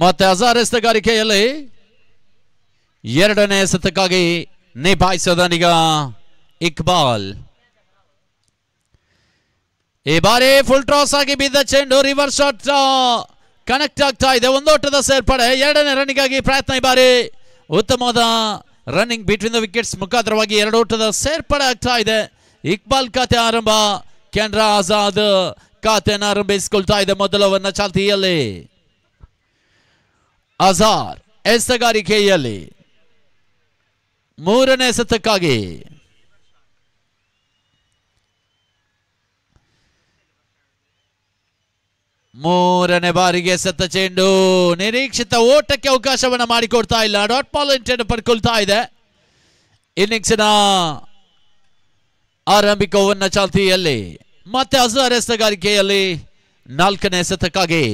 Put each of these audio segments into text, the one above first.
ಮತ್ತೆ ಹಜಾರ್ ಎಸೆತಗಾರಿಕೆಯಲ್ಲಿ ಎರಡನೇ ಎಸೆತಕ್ಕಾಗಿ ನಿಭಾಯಿಸೋದನೀಗ ಇಕ್ಬಾಲ್. ಈ ಬಾರಿ ಫುಲ್ ಟಾಸ್ ಆಗಿ ಬಿದ್ದ ಚೆಂಡು ರಿವರ್ಸ್ ಶಾಟ್ ಕನೆಕ್ಟ್ ಆಗ್ತಾ ಇದೆ. ಒಂದೋಟದ ಸೇರ್ಪಡೆ, ಎರಡನೇ ರನ್ನಿಗಾಗಿ ಪ್ರಯತ್ನ. ಈ ಬಾರಿ ಉತ್ತಮವಾದ ರನ್ನಿಂಗ್ ಬಿಟ್ವೀನ್ ದ ವಿಕೆಟ್ಸ್ ಮುಖಾಂತರವಾಗಿ ಎರಡು ಓಟದ ಸೇರ್ಪಡೆ ಆಗ್ತಾ ಇದೆ. ಇಕ್ಬಾಲ್ ಖಾತೆ ಆರಂಭ, ಕೆನರಾ ಆಜಾದ್ ಖಾತೆಯನ್ನು ಆರಂಭಿಸಿಕೊಳ್ತಾ ಇದೆ ಮೊದಲವನ್ನ ಚಾಲ್ತಿಯಲ್ಲಿ. ಅಜಾರ್ ಎಸೆತಗಾರಿಕೆಯಲ್ಲಿ ಮೂರನೇ ಎಸೆತಕ್ಕಾಗಿ ಮೂರನೇ ಬಾರಿಗೆ ಎಸೆತ ಚೆಂಡು ನಿರೀಕ್ಷಿತ ಓಟಕ್ಕೆ ಅವಕಾಶವನ್ನು ಮಾಡಿಕೊಡ್ತಾ ಇಲ್ಲ. ಡಾಟ್ ಬಾಲ್ ಎಂಟನ್ನು ಪಡ್ಕೊಳ್ತಾ ಇದೆ. ಇನ್ನಿಂಗ್ಸಿನ ಆರಂಭಿಕ ಓವರ್ನ ಚಾಲ್ತಿಯಲ್ಲಿ ಮತ್ತೆ ಅಜಾರ್ ಎಸೆತಗಾರಿಕೆಯಲ್ಲಿ ನಾಲ್ಕನೇ ಎಸೆತಕ್ಕಾಗಿ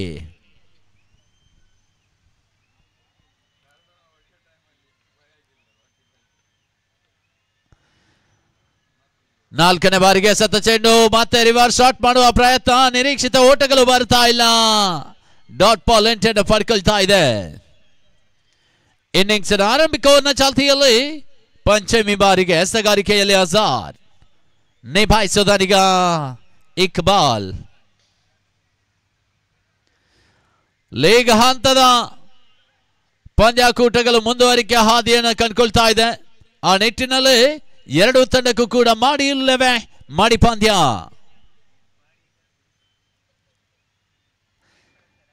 ನಾಲ್ಕನೇ ಬಾರಿಗೆ ಎಸೆತ ಚೆಂಡು ಮತ್ತೆ ರಿವರ್ಸ್ ಶಾಟ್ ಮಾಡುವ ಪ್ರಯತ್ನ, ನಿರೀಕ್ಷಿತ ಓಟಗಳು ಬರ್ತಾ ಇಲ್ಲ. ಡಾಟ್ ಬಾಲ್ ಎಂಟನ್ನು ಪಡ್ಕೊಳ್ತಾ ಇದೆ. ಇನ್ನಿಂಗ್ಸ್ ಆರಂಭಿಕ ಓವರ್ನ ಚಾಲ್ತಿಯಲ್ಲಿ ಪಂಚಮಿ ಬಾರಿಗೆ ಎಸೆತಗಾರಿಕೆಯಲ್ಲಿ ಅಜಾರ್, ನಿಭಾಯಿಸೋದನೀಗ ಇಕ್ಬಾಲ್. ಲೀಗ್ ಹಂತದ ಪಂದ್ಯಾಕೂಟಗಳು ಮುಂದುವರಿಕೆ ಹಾದಿಯನ್ನು ಕಂಡುಕೊಳ್ತಾ ಇದೆ. ಆ ನಿಟ್ಟಿನಲ್ಲಿ ಎರಡು ತಂಡಕ್ಕೂ ಕೂಡ ಮಾಡಿ ಪಂದ್ಯ.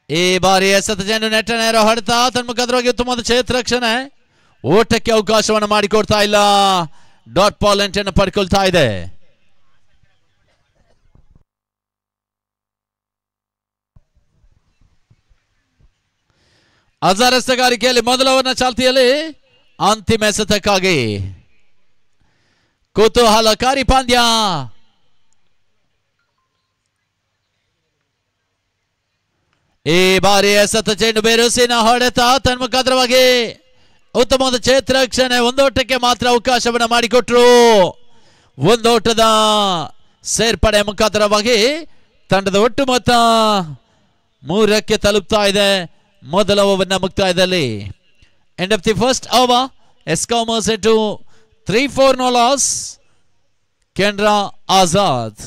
ಈ ಬಾರಿ ಎಸೆತ ಚೆಂಡು ನೆಟ್ಟ ನೇರ ಹೊಡೆತ ತನ್ಮುಖದ್ರವಾಗಿ ಉತ್ತಮವಾದ ಕ್ಷೇತ್ರರಕ್ಷಣೆ, ಓಟಕ್ಕೆ ಅವಕಾಶವನ್ನು ಮಾಡಿಕೊಡ್ತಾ ಇಲ್ಲ. ಡಾಟ್ ಬಾಲ್ ಎಂಟನ್ನು ಪಡ್ಕೊಳ್ತಾ ಇದೆ. ಅಜಾರ್ ಎಸೆತಗಾರಿಕೆಯಲ್ಲಿ ಮೊದಲವನ್ನ ಚಾಲ್ತಿಯಲ್ಲಿ ಅಂತಿಮ ಎಸೆತಕ್ಕಾಗಿ ಕುತೂಹಲಕಾರಿ ಪಂದ್ಯ. ಈ ಬಾರಿ ಎಸೆತ ಚೆಂಡು ಬೇರುಸಿನ ಹೊಡೆತ ತನ್ಮುಖಾಂತರವಾಗಿ ಉತ್ತಮವಾದ ಕ್ಷೇತ್ರರಕ್ಷಣೆ, ಒಂದೋಟಕ್ಕೆ ಮಾತ್ರ ಅವಕಾಶವನ್ನು ಮಾಡಿಕೊಟ್ರು. ಒಂದೋಟದ ಸೇರ್ಪಡೆ ಮುಖಾಂತರವಾಗಿ ತಂಡದ ಒಟ್ಟು ಮೊತ್ತ 3ಕ್ಕೆ ತಲುಪ್ತಾ ಇದೆ. ಮೊದಲ ಓವರ್ನ ಮುಕ್ತಾಯದಲ್ಲಿ end of the first over, ಎಸ್ಕಾಮರ್ಸ್ into 3-4 no loss. Canara Azad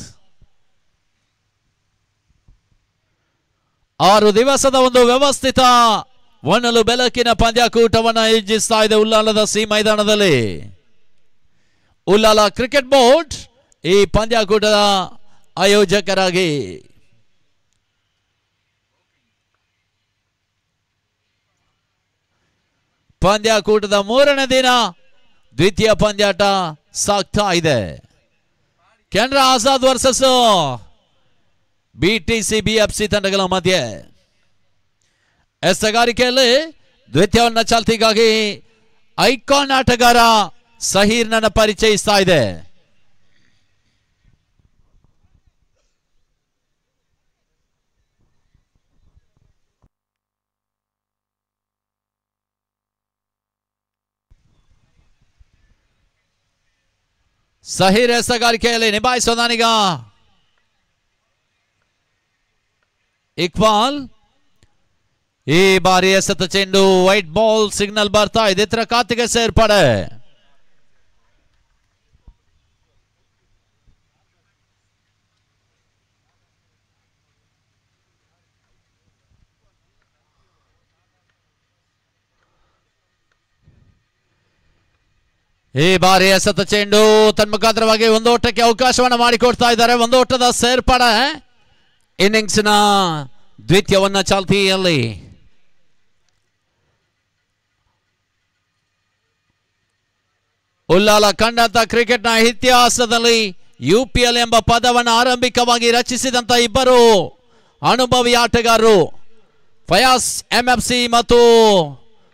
6 ದಿವಸದ ಒಂದು ವ್ಯವಸ್ಥಿತ ಒಣಲು ಬೆಳಕಿನ ಪಂದ್ಯಾಕೂಟವನ್ನು ಆಯೋಜಿಸ್ತಾ ಇದೆ ಉಲ್ಲಾಲದ ಸಿ ಮೈದಾನದಲ್ಲಿ. ಉಲ್ಲಾಲ ಕ್ರಿಕೆಟ್ ಬೋರ್ಡ್ ಈ ಪಂದ್ಯಾಕೂಟದ ಆಯೋಜಕರಾಗಿ ಪಂದ್ಯಾಕೂಟದ 3ನೇ ದಿನ ದ್ವಿತೀಯ ಪಂದ್ಯಾಟ ಸಾಗ್ತಾ ಇದೆ. Canara Azad versus BTC BFC ತಂಡಗಳ ಮಧ್ಯೆ ಎಸೆತಗಾರಿಕೆಯಲ್ಲಿ ದ್ವಿತೀಯವನ್ನ ಚಾಲ್ತಿಗಾಗಿ ಐಕಾನ್ ಆಟಗಾರ ಸಹೀರ್ನನ್ನು ಪರಿಚಯಿಸ್ತಾ ಇದೆ. ಸಹೀರ್ ಎಸೆತಗಾರಿಕೆಯಲ್ಲಿ ನಿಭಾಯಿಸೋದಾನೀಗ ಇಕ್ಬಾಲ್. ಈ ಬಾರಿ ಎಸೆತ ಚೆಂಡು ವೈಟ್ ಬಾಲ್ ಸಿಗ್ನಲ್ ಬರ್ತಾ ಇದೆ. ಇತರ ಖಾತೆಗೆ ಸೇರ್ಪಡೆ. ಈ ಬಾರಿ ಎಸೆತ ಚೆಂಡು ತನ್ಮುಖಾಂತರವಾಗಿ ಒಂದೋಟಕ್ಕೆ ಅವಕಾಶವನ್ನು ಮಾಡಿಕೊಡ್ತಾ ಇದ್ದಾರೆ. ಒಂದೋಟದ ಸೇರ್ಪಡೆ ಇನ್ನಿಂಗ್ಸ್ನ ದ್ವಿತೀಯವನ್ನ ಚಾಲ್ತಿಯಲ್ಲಿ ಉಲ್ಲಾಲ ಕಂಡಂತ ಕ್ರಿಕೆಟ್ನ ಇತಿಹಾಸದಲ್ಲಿ ಯುಪಿಎಲ್ ಎಂಬ ಪದವನ್ನು ಆರಂಭಿಕವಾಗಿ ರಚಿಸಿದಂತ ಇಬ್ಬರು ಅನುಭವಿ ಆಟಗಾರರು ಫಯಾಸ್ ಎಂಎಫ್ಸಿ ಮತ್ತು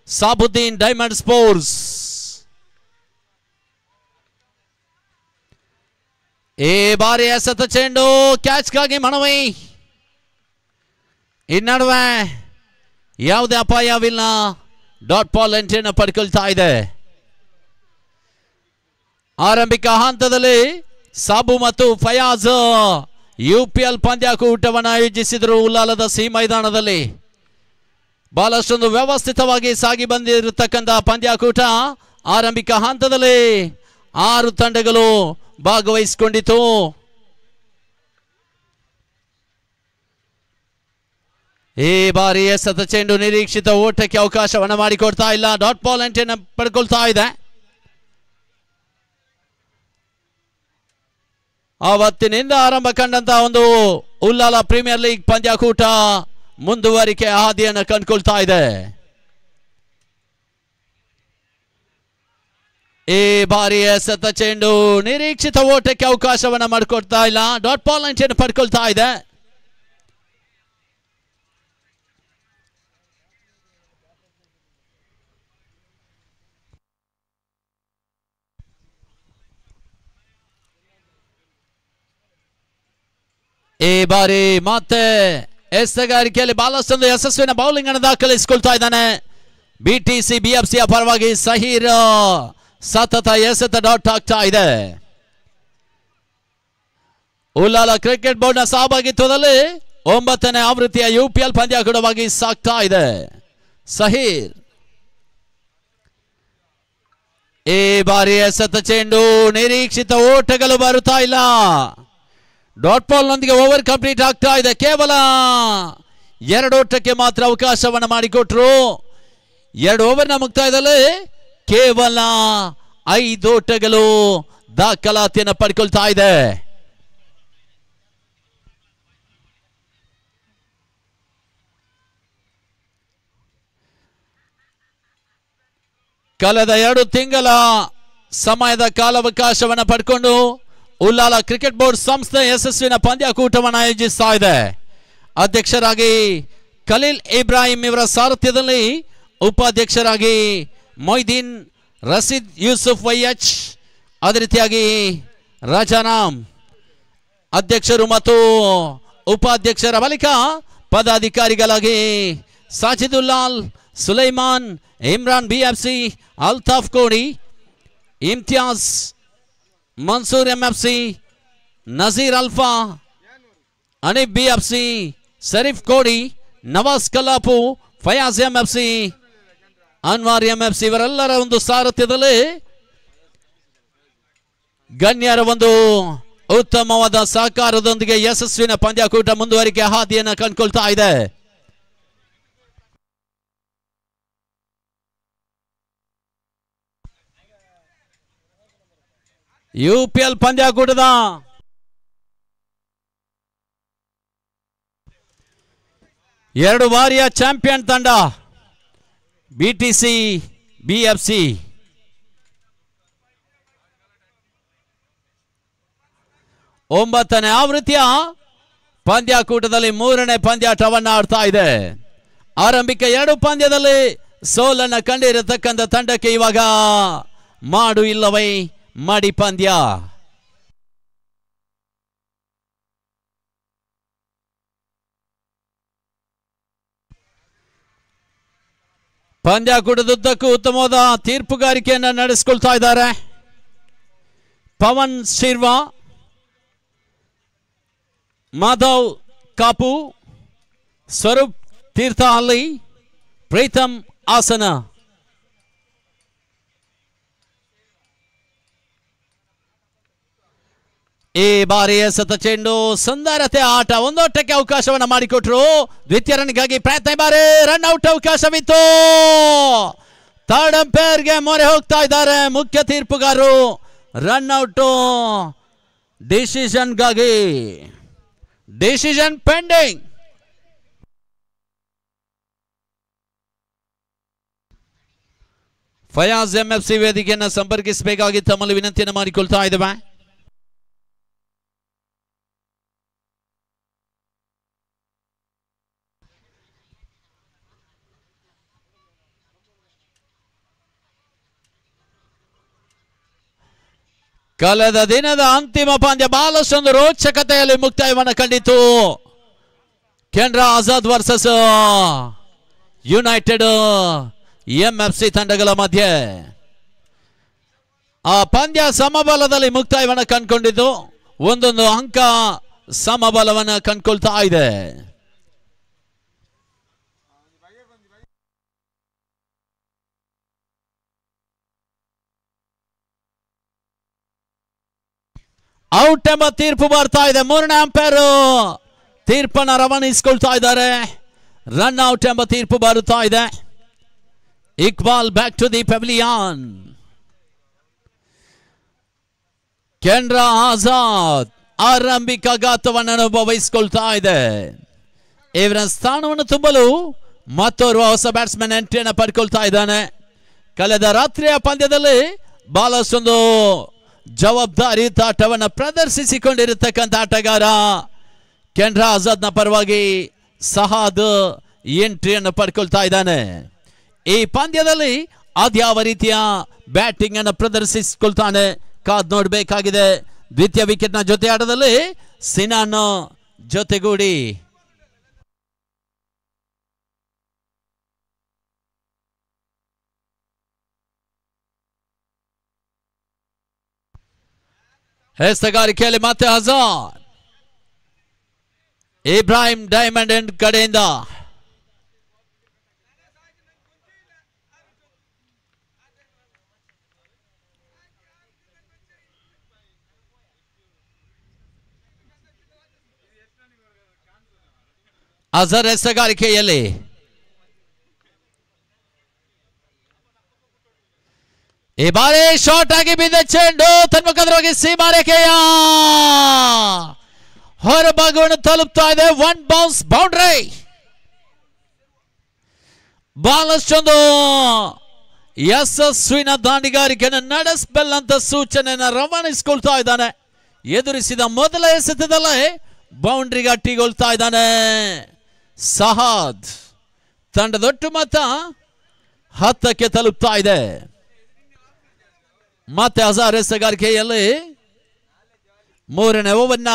ಸಾಬುದ್ದೀನ್ ಡೈಮಂಡ್ ಸ್ಪೋರ್ಟ್ಸ್. ಈ ಬಾರಿ ಎಸೆತ ಚೆಂಡು ಕ್ಯಾಚ್ಗಾಗಿ ಮನವಿ. ಈ ನಡುವೆ ಯಾವುದೇ ಅಪಾಯವಿಲ್ಲ. ಡಾಟ್ ಬಾಲ್ ಎಂಟ್ರಿಯನ್ನು ಪಡ್ಕೊಳ್ತಾ ಇದೆ. ಆರಂಭಿಕ ಹಂತದಲ್ಲಿ ಸಾಬು ಮತ್ತು ಫಯಾಜ್ ಯುಪಿಎಲ್ ಪಂದ್ಯಾಕೂಟವನ್ನು ಆಯೋಜಿಸಿದರು ಉಲ್ಲಾಲದ ಸಿ ಮೈದಾನದಲ್ಲಿ. ಬಹಳಷ್ಟೊಂದು ವ್ಯವಸ್ಥಿತವಾಗಿ ಸಾಗಿ ಬಂದಿರತಕ್ಕಂಥ ಪಂದ್ಯಾಕೂಟ ಆರಂಭಿಕ ಹಂತದಲ್ಲಿ 6 ತಂಡಗಳು ಭಾಗವಹಿಸಿಕೊಂಡಿತು. ಈ ಬಾರಿ ಎಸೆತ ಚೆಂಡು ನಿರೀಕ್ಷಿತ ಓಟಕ್ಕೆ ಅವಕಾಶವನ್ನು ಮಾಡಿಕೊಡ್ತಾ ಇಲ್ಲ. ಡಾಟ್ ಬಾಲ್ ಎಂಟ್ರಿಯನ್ನು ಪಡ್ಕೊಳ್ತಾ ಇದೆ. ಆವತ್ತಿನಿಂದ ಆರಂಭ ಕಂಡಂತಹ ಒಂದು ಉಲ್ಲಾಲ ಪ್ರೀಮಿಯರ್ ಲೀಗ್ ಪಂದ್ಯಾಕೂಟ ಮುಂದುವರಿಕೆ ಹಾದಿಯನ್ನು ಕಂಡುಕೊಳ್ತಾ ಇದೆ. ಈ ಬಾರಿ ಎಸೆತ ಚೆಂಡು ನಿರೀಕ್ಷಿತ ಓಟಕ್ಕೆ ಅವಕಾಶವನ್ನು ಮಾಡಿಕೊಡ್ತಾ ಇಲ್ಲ. ಡಾಟ್ ಬಾಲ್ ಎಂಟ್ರಿಯನ್ನು ಪಡ್ಕೊಳ್ತಾ ಇದೆ. ಈ ಬಾರಿ ಮತ್ತೆ ಎಸೆಗಾರಿಕೆಯಲ್ಲಿ ಬಹಳಷ್ಟೊಂದು ಯಶಸ್ವಿನ ಬೌಲಿಂಗ್ ಅನ್ನು ದಾಖಲಿಸಿಕೊಳ್ತಾ ಇದ್ದಾನೆ. ಬಿಟಿಸಿ ಬಿಎಫ್ಸಿಯ ಪರವಾಗಿ ಸಹೀರ್ ಸತತ ಎಸೆತ ಡಾಟ್ ಆಗ್ತಾ ಇದೆ. ಉಲ್ಲಾಲ ಕ್ರಿಕೆಟ್ ಬೋರ್ಡ್ ನ ಸಹಭಾಗಿತ್ವದಲ್ಲಿ 9ನೇ ಆವೃತ್ತಿಯ ಯುಪಿಎಲ್ ಪಂದ್ಯಾಕೂಟವಾಗಿ ಸಾಗ್ತಾ ಇದೆ. ಸಹೀರ್ ಈ ಬಾರಿ ಎಸೆತ ಚೆಂಡು ನಿರೀಕ್ಷಿತ ಓಟಗಳು ಬರುತ್ತಾ ಇಲ್ಲ. ಡಾಟ್ ಬಾಲ್ ನೊಂದಿಗೆ ಓವರ್ ಕಂಪ್ಲೀಟ್ ಆಗ್ತಾ ಇದೆ. ಕೇವಲ 2 ಓಟಕ್ಕೆ ಮಾತ್ರ ಅವಕಾಶವನ್ನು ಮಾಡಿಕೊಟ್ರು. 2 ಓವರ್ನ ಮುಕ್ತಾಯದಲ್ಲಿ ಕೇವಲ 5 ಓಟಗಳು ದಾಖಲಾತಿಯನ್ನು ಪಡ್ಕೊಳ್ತಾ ಇದೆ. ಕಳೆದ 2 ತಿಂಗಳ ಸಮಯದ ಕಾಲಾವಕಾಶವನ್ನು ಪಡ್ಕೊಂಡು ಉಲ್ಲಾಲ ಕ್ರಿಕೆಟ್ ಬೋರ್ಡ್ ಸಂಸ್ಥೆ ಯಶಸ್ವಿನ ಪಂದ್ಯಾಕೂಟವನ್ನು ಆಯೋಜಿಸ್ತಾ ಇದೆ. ಅಧ್ಯಕ್ಷರಾಗಿ ಖಲೀಲ್ ಇಬ್ರಾಹಿಂ ಇವರ ಸಾರಥ್ಯದಲ್ಲಿ, ಉಪಾಧ್ಯಕ್ಷರಾಗಿ ಮೊಯ್ದೀನ್ ರಶೀದ್ ಯೂಸುಫ್ ವೈಎಚ್, ಅದೇ ರೀತಿಯಾಗಿ ರಾಜಾರಾಮ್ ಅಧ್ಯಕ್ಷರು ಮತ್ತು ಉಪಾಧ್ಯಕ್ಷರ ಬಳಿಕ ಪದಾಧಿಕಾರಿಗಳಾಗಿ ಸಾಜಿದುಲ್ಲಾಲ್, ಸುಲೈಮಾನ್, ಇಮ್ರಾನ್ ಬಿಎಫ್ಸಿ, ಅಲ್ತಾಫ್ ಕೋಡಿ, Imtiaz, Mansoor MFC, Nazeer alpha, Hanif BFC, Sharif ಕೋಡಿ, ನವಾಜ್ ಕಲ್ಲಾಪು, ಫಯಾಜ್ ಎಂಎಫ್ಸಿ, ಅನ್ವಾರ್ ಎಂಎಫ್ಸಿ ಇವರೆಲ್ಲರ ಒಂದು ಸಾರಥ್ಯದಲ್ಲಿ ಗಣ್ಯರ ಒಂದು ಉತ್ತಮವಾದ ಸಹಕಾರದೊಂದಿಗೆ ಯಶಸ್ವಿನ ಪಂದ್ಯಾಕೂಟ ಮುಂದುವರಿಕೆ ಹಾದಿಯನ್ನು ಕಂಡುಕೊಳ್ತಾ ಇದೆ. ಯುಪಿಎಲ್ ಪಂದ್ಯಾಕೂಟದ 2 ಬಾರಿಯ ಚಾಂಪಿಯನ್ ತಂಡ ಬಿಟಿಸಿ ಬಿಎಫ್ಸಿ ಒಂಬತ್ತನೇ ಆವೃತ್ತಿಯ ಪಂದ್ಯಾಕೂಟದಲ್ಲಿ 3ನೇ ಪಂದ್ಯಾಟವನ್ನು ಆಡ್ತಾ ಇದೆ. ಆರಂಭಿಕ 2 ಪಂದ್ಯದಲ್ಲಿ ಸೋಲನ್ನು ಕಂಡಿರತಕ್ಕಂಥ ತಂಡಕ್ಕೆ ಇವಾಗ ಮಾಡು ಇಲ್ಲವೇ ಮಡಿ ಪಂದ್ಯ. ಪಂದ್ಯಾಕೂಟದುದ್ದಕ್ಕೂ ಉತ್ತಮವಾದ ತೀರ್ಪುಗಾರಿಕೆಯನ್ನು ನಡೆಸಿಕೊಳ್ತಾ ಇದ್ದಾರೆ. ಪವನ್ ಶಿರ್ವಾ, ಮಾಧವ್ ಕಾಪು, ಸ್ವರೂಪ್ ತೀರ್ಥಹಳ್ಳಿ, ಪ್ರೀತಮ್ ಆಸನ. ಈ ಬಾರಿ ಎಸೆತ ಚೆಂಡು ಸುಂದರತೆ ಆಟ, 1 ಓಟಕ್ಕೆ ಅವಕಾಶವನ್ನು ಮಾಡಿಕೊಟ್ರು. ದ್ವಿತೀಯ ರನ್ಗಾಗಿ ಪ್ರಯತ್ನ, ಬಾರಿ ರನ್ ಔಟ್ ಅವಕಾಶವಿತ್ತು. ಥರ್ಡ್ ಅಂಪೈರ್ಗೆ ಮೊರೆ ಹೋಗ್ತಾ ಇದ್ದಾರೆ ಮುಖ್ಯ ತೀರ್ಪುಗಾರರು. ರನ್ ಔಟ್ ಡಿಸಿಷನ್ಗಾಗಿ, ಡಿಸಿಷನ್ ಪೆಂಡಿಂಗ್. ಫಯಾಜ್ ಎಂಎಫ್ಸಿ ವೇದಿಕೆಯನ್ನು ಸಂಪರ್ಕಿಸಬೇಕಾಗಿ ತಮ್ಮಲ್ಲಿ ವಿನಂತಿಯನ್ನು ಮಾಡಿಕೊಳ್ತಾ ಇದ್ದೇವೆ. ಕಳೆದ ದಿನದ ಅಂತಿಮ ಪಂದ್ಯ ಬಹಳಷ್ಟೊಂದು ರೋಚಕತೆಯಲ್ಲಿ ಮುಕ್ತಾಯವನ್ನು ಕಂಡಿತು. Canara Azad versus United MFC ತಂಡಗಳ ಮಧ್ಯೆ ಆ ಪಂದ್ಯ ಸಮಬಲದಲ್ಲಿ ಮುಕ್ತಾಯವನ್ನು ಕಂಡುಕೊಂಡಿದ್ದು, 1 ಅಂಕ ಸಮಬಲವನ್ನು ಕಂಡುಕೊಳ್ತಾ ಇದೆ. ಔಟ್ ಎಂಬ ತೀರ್ಪು ಬರ್ತಾ ಇದೆ. ಮೂರನೇ ಅಂಪೈರ್ ತೀರ್ಪನ್ನು ರವಾನಿಸಿಕೊಳ್ತಾ ಇದ್ದಾರೆ. ರನ್ ಔಟ್ ಎಂಬ ತೀರ್ಪು ಬರುತ್ತಾ ಇದೆ. Iqbal back to the pavilion. Canara Azad ಆರಂಭಿಕ ಘಾತವನ್ನು ಅನುಭವಿಸಿಕೊಳ್ತಾ ಇದೆ. ಇವರ ಸ್ಥಾನವನ್ನು ತುಂಬಲು ಮತ್ತೋರ್ವ ಹೊಸ ಬ್ಯಾಟ್ಸ್ಮನ್ ಎಂಟ್ರಿಯನ್ನು ಪಡ್ಕೊಳ್ತಾ ಇದ್ದಾನೆ. ಕಳೆದ ರಾತ್ರಿಯ ಪಂದ್ಯದಲ್ಲಿ ಬಹಳಷ್ಟೊಂದು ಜವಾಬ್ದಾರಿಯುತ ಆಟವನ್ನು ಪ್ರದರ್ಶಿಸಿಕೊಂಡಿರತಕ್ಕಂಥ ಆಟಗಾರ ಕೆನರಾ ಆಜಾದ್ನ ಪರವಾಗಿ ಸಹಾದ್ ಎಂಟ್ರಿಯನ್ನು ಪಡ್ಕೊಳ್ತಾ ಇದ್ದಾನೆ. ಈ ಪಂದ್ಯದಲ್ಲಿ ಅದ್ಯಾವ ರೀತಿಯ ಬ್ಯಾಟಿಂಗ್ ಅನ್ನು ಪ್ರದರ್ಶಿಸಿಕೊಳ್ತಾನೆ ಕಾದ್ ನೋಡಬೇಕಾಗಿದೆ. ದ್ವಿತೀಯ ವಿಕೆಟ್ ನ ಜೊತೆ ಆಟದಲ್ಲಿ ಸಿನಾನ್ ಜೊತೆಗೂಡಿ ಎಸೆಗಾರಿಕೆಯಲ್ಲಿ ಮತ್ತೆ ಹಜಾರ್. ಇಬ್ರಾಹಿಂ ಡೈಮಂಡ್ ಎಂಡ್ ಕಡೆಯಿಂದ ಅಜರ್ ಎಸೆಗಾರಿಕೆಯಲ್ಲಿ ಈ ಬಾರಿ ಶಾರ್ಟ್ ಆಗಿ ಬಿದ್ದ ಚೆಂಡು ತನ್ಮುಖವಾಗಿ ಸೀಮಾರೇಖೆಯ ಹೊರಭಾಗವನ್ನು ತಲುಪ್ತಾ ಇದೆ. One bounce boundary. ಬಹಳಷ್ಟೊಂದು ಯಶಸ್ವಿನ ದಾಂಡಿಗಾರಿಕೆಯನ್ನು ನಡೆಸಬಲ್ಲಂತ ಸೂಚನೆಯನ್ನು ರವಾನಿಸಿಕೊಳ್ತಾ ಇದ್ದಾನೆ. ಎದುರಿಸಿದ ಮೊದಲ ಎಸೆತದಲ್ಲೇ ಬೌಂಡ್ರಿಗೆ ಅಟ್ಟಿಗೊಳ್ತಾ ಇದ್ದಾನೆ ಸಹಾದ್. ತಂಡದೊಟ್ಟು ಮೊತ್ತ 10ಕ್ಕೆ ತಲುಪ್ತಾ ಇದೆ. ಮತ್ತೆ ಹಜಾರ್ ಎಸೆಗಾರಿಕೆಯಲ್ಲಿ ಮೂರನೇ ಓವರ್ನ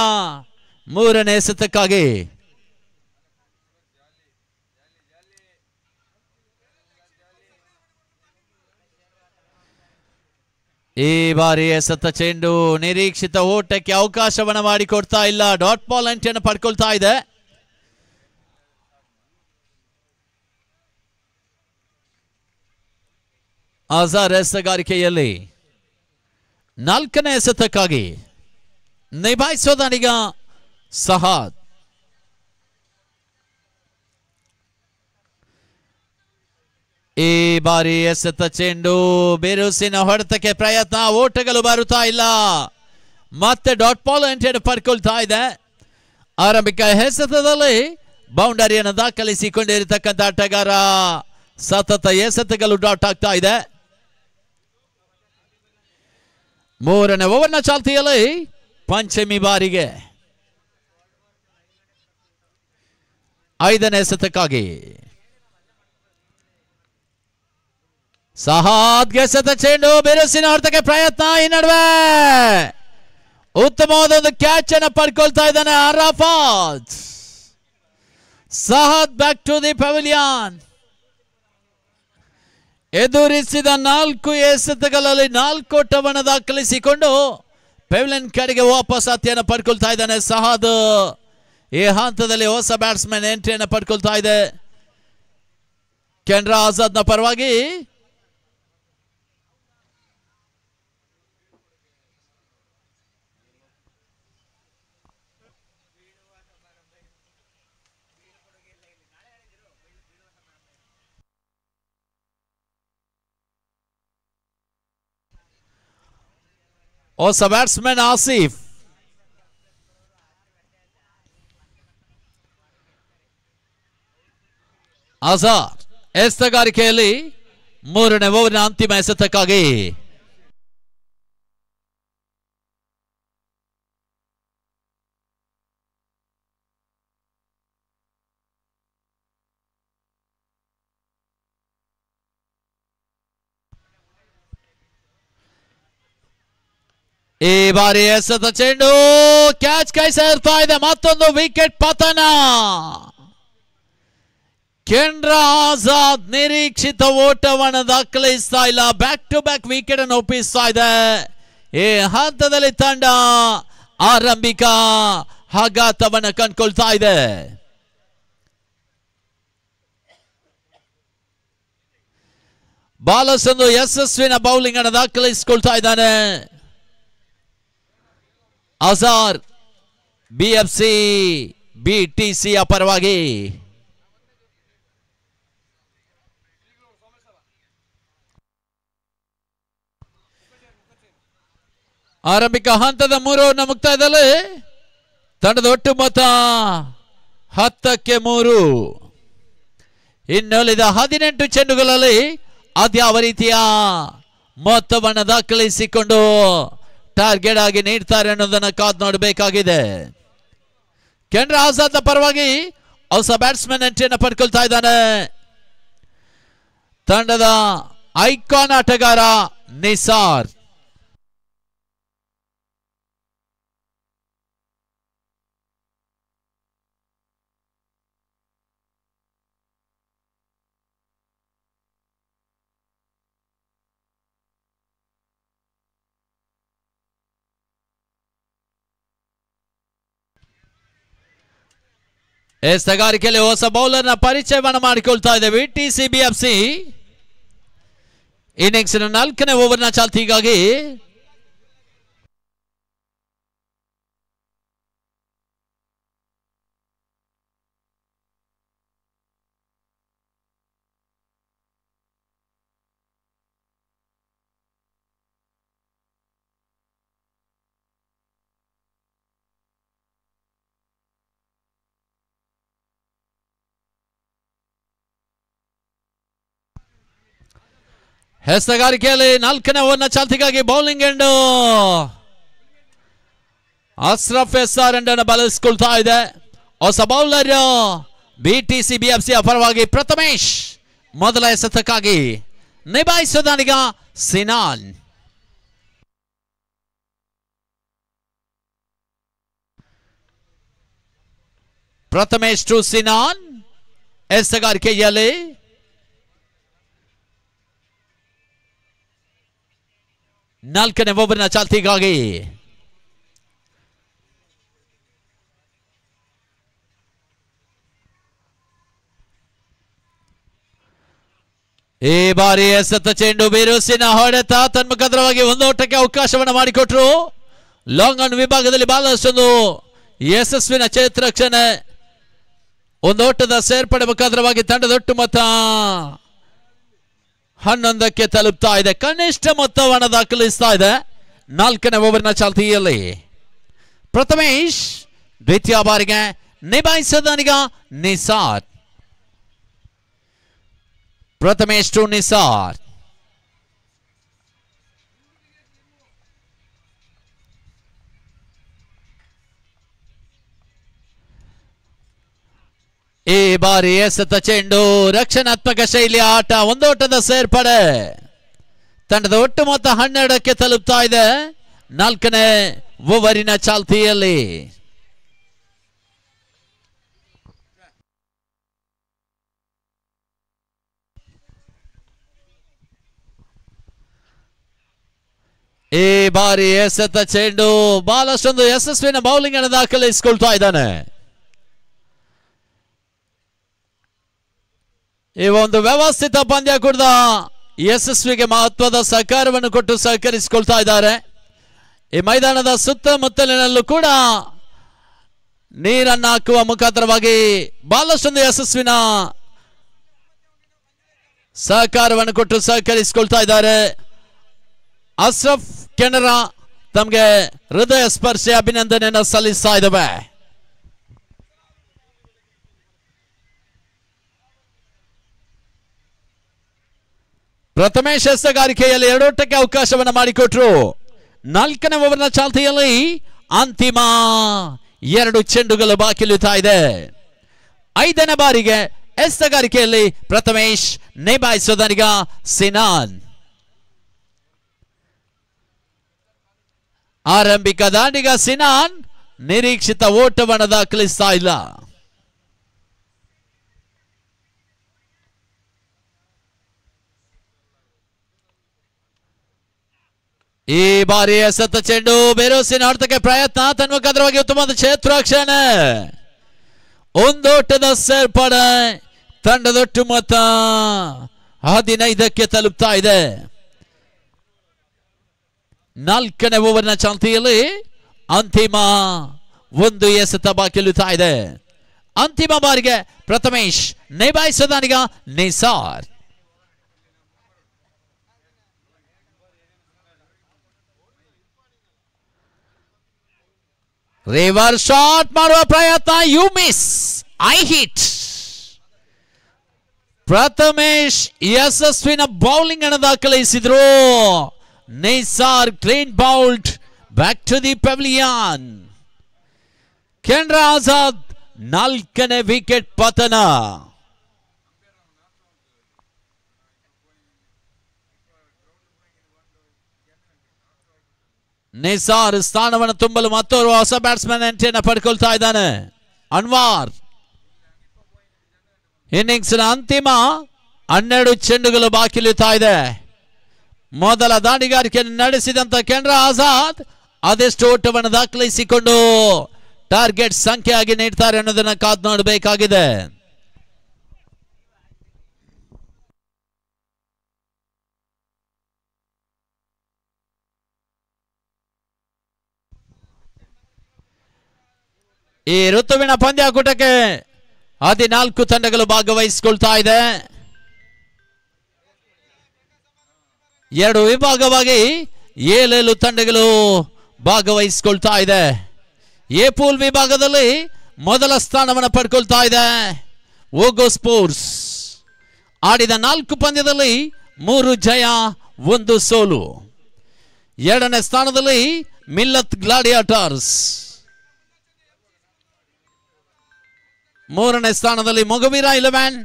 ಮೂರನೇ ಎಸೆತಕ್ಕಾಗಿ ಈ ಬಾರಿ ಎಸೆತ ಚೆಂಡು ನಿರೀಕ್ಷಿತ ಓಟಕ್ಕೆ ಅವಕಾಶವನ್ನು ಮಾಡಿಕೊಡ್ತಾ ಇಲ್ಲ. ಡಾಟ್ ಬಾಲ್ ಎಂಟ್ರಿಯನ್ನು ಪಡ್ಕೊಳ್ತಾ ಇದೆ. ಹಜಾರ್ ಎಸೆಗಾರಿಕೆಯಲ್ಲಿ 4ನೇ ಎಸೆತಕ್ಕಾಗಿ ನಿಭಾಯಿಸೋದನೀಗ ಸಹಾದ್. ಈ ಬಾರಿ ಎಸೆತ ಚೆಂಡು ಬಿರುಸಿನ ಹೊಡೆತಕ್ಕೆ ಪ್ರಯತ್ನ, ಓಟಗಳು ಬರುತ್ತಾ ಇಲ್ಲ. ಮತ್ತೆ ಡಾಟ್ ಬಾಲ್ ಎಂಟ್ರಿಯನ್ನು ಪಡ್ಕೊಳ್ತಾ ಇದೆ. ಆರಂಭಿಕ ಎಸೆತದಲ್ಲಿ ಬೌಂಡರಿಯನ್ನು ದಾಖಲಿಸಿಕೊಂಡಿರತಕ್ಕಂಥ ಆಟಗಾರ ಸತತ ಎಸೆತಗಳು ಡಾಟ್ ಆಗ್ತಾ ಇದೆ. ಮೂರನೇ ಓವರ್ನ ಚಾಲ್ತಿಯಲ್ಲಿ ಪಂಚಮಿ ಬಾರಿಗೆ 5ನೇ ಎಸೆತಕ್ಕಾಗಿ ಸಹಾದ್ಗೆ ಎಸೆತ ಚೆಂಡು ಬಿರುಸಿನ ಹೊಡೆತಕ್ಕೆ ಪ್ರಯತ್ನ. ಈ ನಡುವೆ ಉತ್ತಮವಾದ ಒಂದು ಕ್ಯಾಚ್ ಅನ್ನು ಪಡ್ಕೊಳ್ತಾ ಇದ್ದಾನೆ ಅರಾಫಾತ್. ಸಹಾದ್ ಬ್ಯಾಕ್ ಟು ದಿ ಪೆವಿಲಿಯನ್. ಎದುರಿಸಿದ 4 ಎಸೆತಗಳಲ್ಲಿ 4 ಓಟವನ್ನು ದಾಖಲಿಸಿಕೊಂಡು ಪೆವಿಲಿಯನ್ ಕಡೆಗೆ ವಾಪಸ್ ಆತಿಯನ್ನು ಪಡ್ಕೊಳ್ತಾ ಇದ್ದಾನೆ ಸಹಾದ್. ಈ ಹಂತದಲ್ಲಿ ಹೊಸ ಬ್ಯಾಟ್ಸ್ಮನ್ ಎಂಟ್ರಿಯನ್ನು ಪಡ್ಕೊಳ್ತಾ ಇದೆ ಕೆನರಾ ಆಜಾದ್ನ ಪರವಾಗಿ. ಹೊಸ ಬ್ಯಾಟ್ಸ್ಮನ್ ಆಸಿಫ್. ಅಜಾರ್ ಎಸೆಗಾರಿಕೆಯಲ್ಲಿ 3ನೇ ಓವರ್ನ ಅಂತಿಮ ಎಸೆತಕ್ಕಾಗಿ ಈ ಬಾರಿ ಎಸೆತ ಚೆಂಡು ಕ್ಯಾಚ್ ಕೈ ಸೇರ್ತಾ ಇದೆ. ಮತ್ತೊಂದು ವಿಕೆಟ್ ಪತನ. ಕೆನರಾ ಆಜಾದ್ ನಿರೀಕ್ಷಿತ ಓಟವನ್ನು ದಾಖಲಿಸ್ತಾ ಇಲ್ಲ. ಬ್ಯಾಕ್ ಟು ಬ್ಯಾಕ್ ವಿಕೆಟ್ ಅನ್ನು ಒಪ್ಪಿಸ್ತಾ ಇದೆ. ಈ ಹಂತದಲ್ಲಿ ತಂಡ ಆರಂಭಿಕ ಆಘಾತವನ್ನು ಕಂಡುಕೊಳ್ತಾ ಇದೆ. ಬಾಲಸಂದು ಯಶಸ್ವಿನ ಬೌಲಿಂಗ್ ಅನ್ನು ದಾಖಲಿಸಿಕೊಳ್ತಾ ಇದ್ದಾನೆ. ಅಜಾರ್ BFC BTC ಪರವಾಗಿ ಆರಂಭಿಕ ಹಂತದ 3 ಓವರ್ನ ಮುಕ್ತಾಯದಲ್ಲಿ ತಂಡದ ಒಟ್ಟು ಮೊತ್ತ 10-3. ಇನ್ನುಳಿದ 18 ಚೆಂಡುಗಳಲ್ಲಿ ಅದ್ಯಾವ ರೀತಿಯ ಮೊತ್ತವನ್ನು ದಾಖಲಿಸಿಕೊಂಡು ಟಾರ್ಗೆಟ್ ಆಗಿ ನೀಡ್ತಾರೆ ಅನ್ನೋದನ್ನು ಕಾದು ನೋಡಬೇಕಾಗಿದೆ. ಕೆನರಾ ಆಜಾದ್ ಪರವಾಗಿ ಹೊಸ ಬ್ಯಾಟ್ಸ್ಮನ್ ಎಂಟ್ರಿಯನ್ನು ಪಡ್ಕೊಳ್ತಾ ಇದ್ದಾನೆ. ತಂಡದ ಐಕಾನ್ ಆಟಗಾರ ನಿಸಾರ್. ಎಸ್ತಗಾರಿಕೆಯಲ್ಲಿ ಹೊಸ ಬೌಲರ್ನ ಪರಿಚಯವನ್ನು ಮಾಡಿಕೊಳ್ತಾ ಇದೆ BTC BFC. ಇನ್ನಿಂಗ್ಸ್ನ 4ನೇ ಓವರ್ನ ಚಾಲ್ತಿಗಾಗಿ ಹೆಸಗಾರಿಕೆಯಲ್ಲಿ 4ನೇ ಓವರ್ನ ಚಾಲ್ತಿಗಾಗಿ ಬೌಲಿಂಗ್ ಎಂಡ್ ಅಶ್ರಫ್ SR ಅನ್ನು ಬಳಸಿಕೊಳ್ತಾ ಇದೆ. ಹೊಸ ಬೌಲರ್ BTC BFC ಪರವಾಗಿ ಪ್ರಥಮೇಶ್ ಮೊದಲ ಎಸೆತಕ್ಕಾಗಿ ನಿಭಾಯಿಸೋದಾನೀಗ ಸಿನಾನ್. ಪ್ರಥಮೇಶ್ ಟು ಸಿನಾನ್ ಎಸೆಗಾರಿಕೆಯಲ್ಲಿ ನಾಲ್ಕನೇ ಓವರ್ನ ಚಾಲ್ತಿಗಾಗಿ ಈ ಬಾರಿ ಎಸೆತ ಚೆಂಡು ಬಿರುಸಿನ ಹೊಡೆತ ತನ್ಮುಖದ್ರವಾಗಿ ಒಂದು ಓಟಕ್ಕೆ ಅವಕಾಶವನ್ನು ಮಾಡಿಕೊಟ್ರು. ಲಾಂಗ್ ಆನ್ ವಿಭಾಗದಲ್ಲಿ ಬಹಳಷ್ಟೊಂದು ಯಶಸ್ವಿನ ಕ್ಷೇತ್ರಕ್ಷಣೆ, ಒಂದು ಓಟದ ಸೇರ್ಪಡೆ ಮುಖಾಂತರವಾಗಿ ತಂಡದ ಒಟ್ಟು ಮೊತ್ತ 11ಕ್ಕೆ ತಲುಪ್ತಾ ಇದೆ. ಕನಿಷ್ಠ ಮೊತ್ತವನ್ನು ದಾಖಲಿಸ್ತಾ ಇದೆ 4ನೇ ಓವರ್ನ ಚಾಲ್ತಿಯಲ್ಲಿ. ಪ್ರಥಮೇಶ್ ದ್ವಿತೀಯ ಬಾರಿಗೆ ನಿಭಾಯಿಸೋದನೀಗ ನಿಸಾರ್. ಪ್ರಥಮೇಶ್ ಟು ನಿಸಾರ್. ಈ ಬಾರಿ ಎಸೆತ ಚೆಂಡು ರಕ್ಷಣಾತ್ಮಕ ಶೈಲಿಯ ಆಟ, ಒಂದೋಟದ ಸೇರ್ಪಡೆ, ತಂಡದ ಒಟ್ಟು ಮೊತ್ತ 12ಕ್ಕೆ ತಲುಪ್ತಾ ಇದೆ 4ನೇ ಓವರಿನ ಚಾಲ್ತಿಯಲ್ಲಿ. ಈ ಬಾರಿ ಎಸೆತ ಚೆಂಡು ಬಹಳಷ್ಟೊಂದು ಯಶಸ್ವಿನ ಬೌಲಿಂಗ್ ಅನ್ನು ದಾಖಲಿಸಿಕೊಳ್ತಾ ಇದ್ದಾನೆ. ಈ ಒಂದು ವ್ಯವಸ್ಥಿತ ಪಂದ್ಯ ಕೂಡ ಯಶಸ್ವಿಗೆ ಮಹತ್ವದ ಸಹಕಾರವನ್ನು ಕೊಟ್ಟು ಸಹಕರಿಸಿಕೊಳ್ತಾ ಇದ್ದಾರೆ. ಈ ಮೈದಾನದ ಸುತ್ತಮುತ್ತಲಿನಲ್ಲೂ ಕೂಡ ನೀರನ್ನು ಹಾಕುವ ಮುಖಾಂತರವಾಗಿ ಬಹಳಷ್ಟೊಂದು ಯಶಸ್ವಿನ ಸಹಕಾರವನ್ನು ಕೊಟ್ಟು ಸಹಕರಿಸಿಕೊಳ್ತಾ ಇದ್ದಾರೆ. ಅಶ್ರಫ್ ಕೆನರಾ ತಮಗೆ ಹೃದಯ ಸ್ಪರ್ಶಿ ಅಭಿನಂದನೆಯನ್ನು ಸಲ್ಲಿಸ್ತಾ ಇದ್ದಾವೆ. ಪ್ರಥಮೇಶ್ ಎಸೆಗಾರಿಕೆಯಲ್ಲಿ 2 ಓಟಕ್ಕೆ ಅವಕಾಶವನ್ನು ಮಾಡಿಕೊಟ್ರು. 4ನೇ ಓವರ್ನ ಚಾಲ್ತಿಯಲ್ಲಿ ಅಂತಿಮ 2 ಚೆಂಡುಗಳು ಬಾಕಿಲುತ್ತಾ ಇದೆ. 5ನೇ ಬಾರಿಗೆ ಎಸೆಗಾರಿಕೆಯಲ್ಲಿ ಪ್ರಥಮೇಶ್ ನಿಭಾಯಿಸೋದನೀಗ ಸಿನಾನ್. ಆರಂಭಿಕ ದಾಂಡಿಗ ಸಿನಾನ್ ನಿರೀಕ್ಷಿತ ಓಟವನ್ನು ದಾಖಲಿಸ್ತಾ ಇಲ್ಲ. ಈ ಬಾರಿ ಎಸೆತ ಚೆಂಡು ಬೇರೋಸಿನ ಹೊಡೆತಕ್ಕೆ ಪ್ರಯತ್ನ, ತನ್ಮುಖದ್ರವಾಗಿ ಉತ್ತಮವಾದ ಕ್ಷೇತ್ರರಕ್ಷಣೆ, ಒಂದೋಟದ ಸೇರ್ಪಡೆ, ತಂಡದೊಟ್ಟು ಮೊತ್ತ 15ಕ್ಕೆ ತಲುಪ್ತಾ ಇದೆ. 4ನೇ ಓವರ್ನ ಚಾಲ್ತಿಯಲ್ಲಿ ಅಂತಿಮ ಒಂದು ಎಸೆತ ಬಾಕಿ ಉಳಿತಾ ಇದೆ. ಅಂತಿಮ ಬಾರಿಗೆ ಪ್ರಥಮೇಶ್ ನಿಭಾಯಿಸೋದಾನಿಗ ನಿಸಾರ್. ರಿವರ್ಸ್ ಶಾಟ್ ಮಾಡುವ ಪ್ರಯತ್ನ, you miss, I hit. Prathamesh ಯಶಸ್ವಿನ ಬೌಲಿಂಗ್ ಅನ್ನು ದಾಖಲಿಸಿದ್ರು. Nisar clean bowled back to the pavilion. Canara Azad 4ನೇ ವಿಕೆಟ್ ಪತನ. ನಿಸಾರ್ ಸ್ಥಾನವನ್ನು ತುಂಬಲು ಮತ್ತೋರ್ವ ಹೊಸ ಬ್ಯಾಟ್ಸ್ಮನ್ ಎಂಟ್ರಿಯನ್ನು ಪಡ್ಕೊಳ್ತಾ ಇದ್ದಾನೆ. ಅನ್ವಾರ್ ಇನ್ನಿಂಗ್ಸ್ ಅಂತಿಮ 12 ಚೆಂಡುಗಳು ಬಾಕಿ ಉಳಿತಾ ಇದೆ. ಮೊದಲ ದಾಂಡಿಗಾರಿಕೆ ನಡೆಸಿದಂತ ಕೆನರಾ ಆಜಾದ್ ಅದೆಷ್ಟು ಓಟವನ್ನು ದಾಖಲಿಸಿಕೊಂಡು ಟಾರ್ಗೆಟ್ ಸಂಖ್ಯೆಯಾಗಿ ನೀಡ್ತಾರೆ ಅನ್ನೋದನ್ನ ಕಾದು ನೋಡಬೇಕಾಗಿದೆ. ಈ ಋತುವಿನ ಪಂದ್ಯಾಕೂಟಕ್ಕೆ 14 ತಂಡಗಳು ಭಾಗವಹಿಸಿಕೊಳ್ತಾ ಇದೆ. 2 ವಿಭಾಗವಾಗಿ 7 ತಂಡಗಳು ಭಾಗವಹಿಸಿಕೊಳ್ತಾ ಇದೆ. ಎ ಪೂಲ್ ವಿಭಾಗದಲ್ಲಿ ಮೊದಲ ಸ್ಥಾನವನ್ನು ಪಡ್ಕೊಳ್ತಾ ಇದೆ ಓಗೋ ಸ್ಪೋರ್ಟ್ಸ್. ಆಡಿದ 4 ಪಂದ್ಯದಲ್ಲಿ 3 ಜಯ 1 ಸೋಲು. 2ನೇ ಸ್ಥಾನದಲ್ಲಿ ಮಿಲ್ಲತ್ ಗ್ಲಾಡಿಯೇಟರ್ಸ್. 3ನೇ ಸ್ಥಾನದಲ್ಲಿ ಮೊಗವೀರ 11.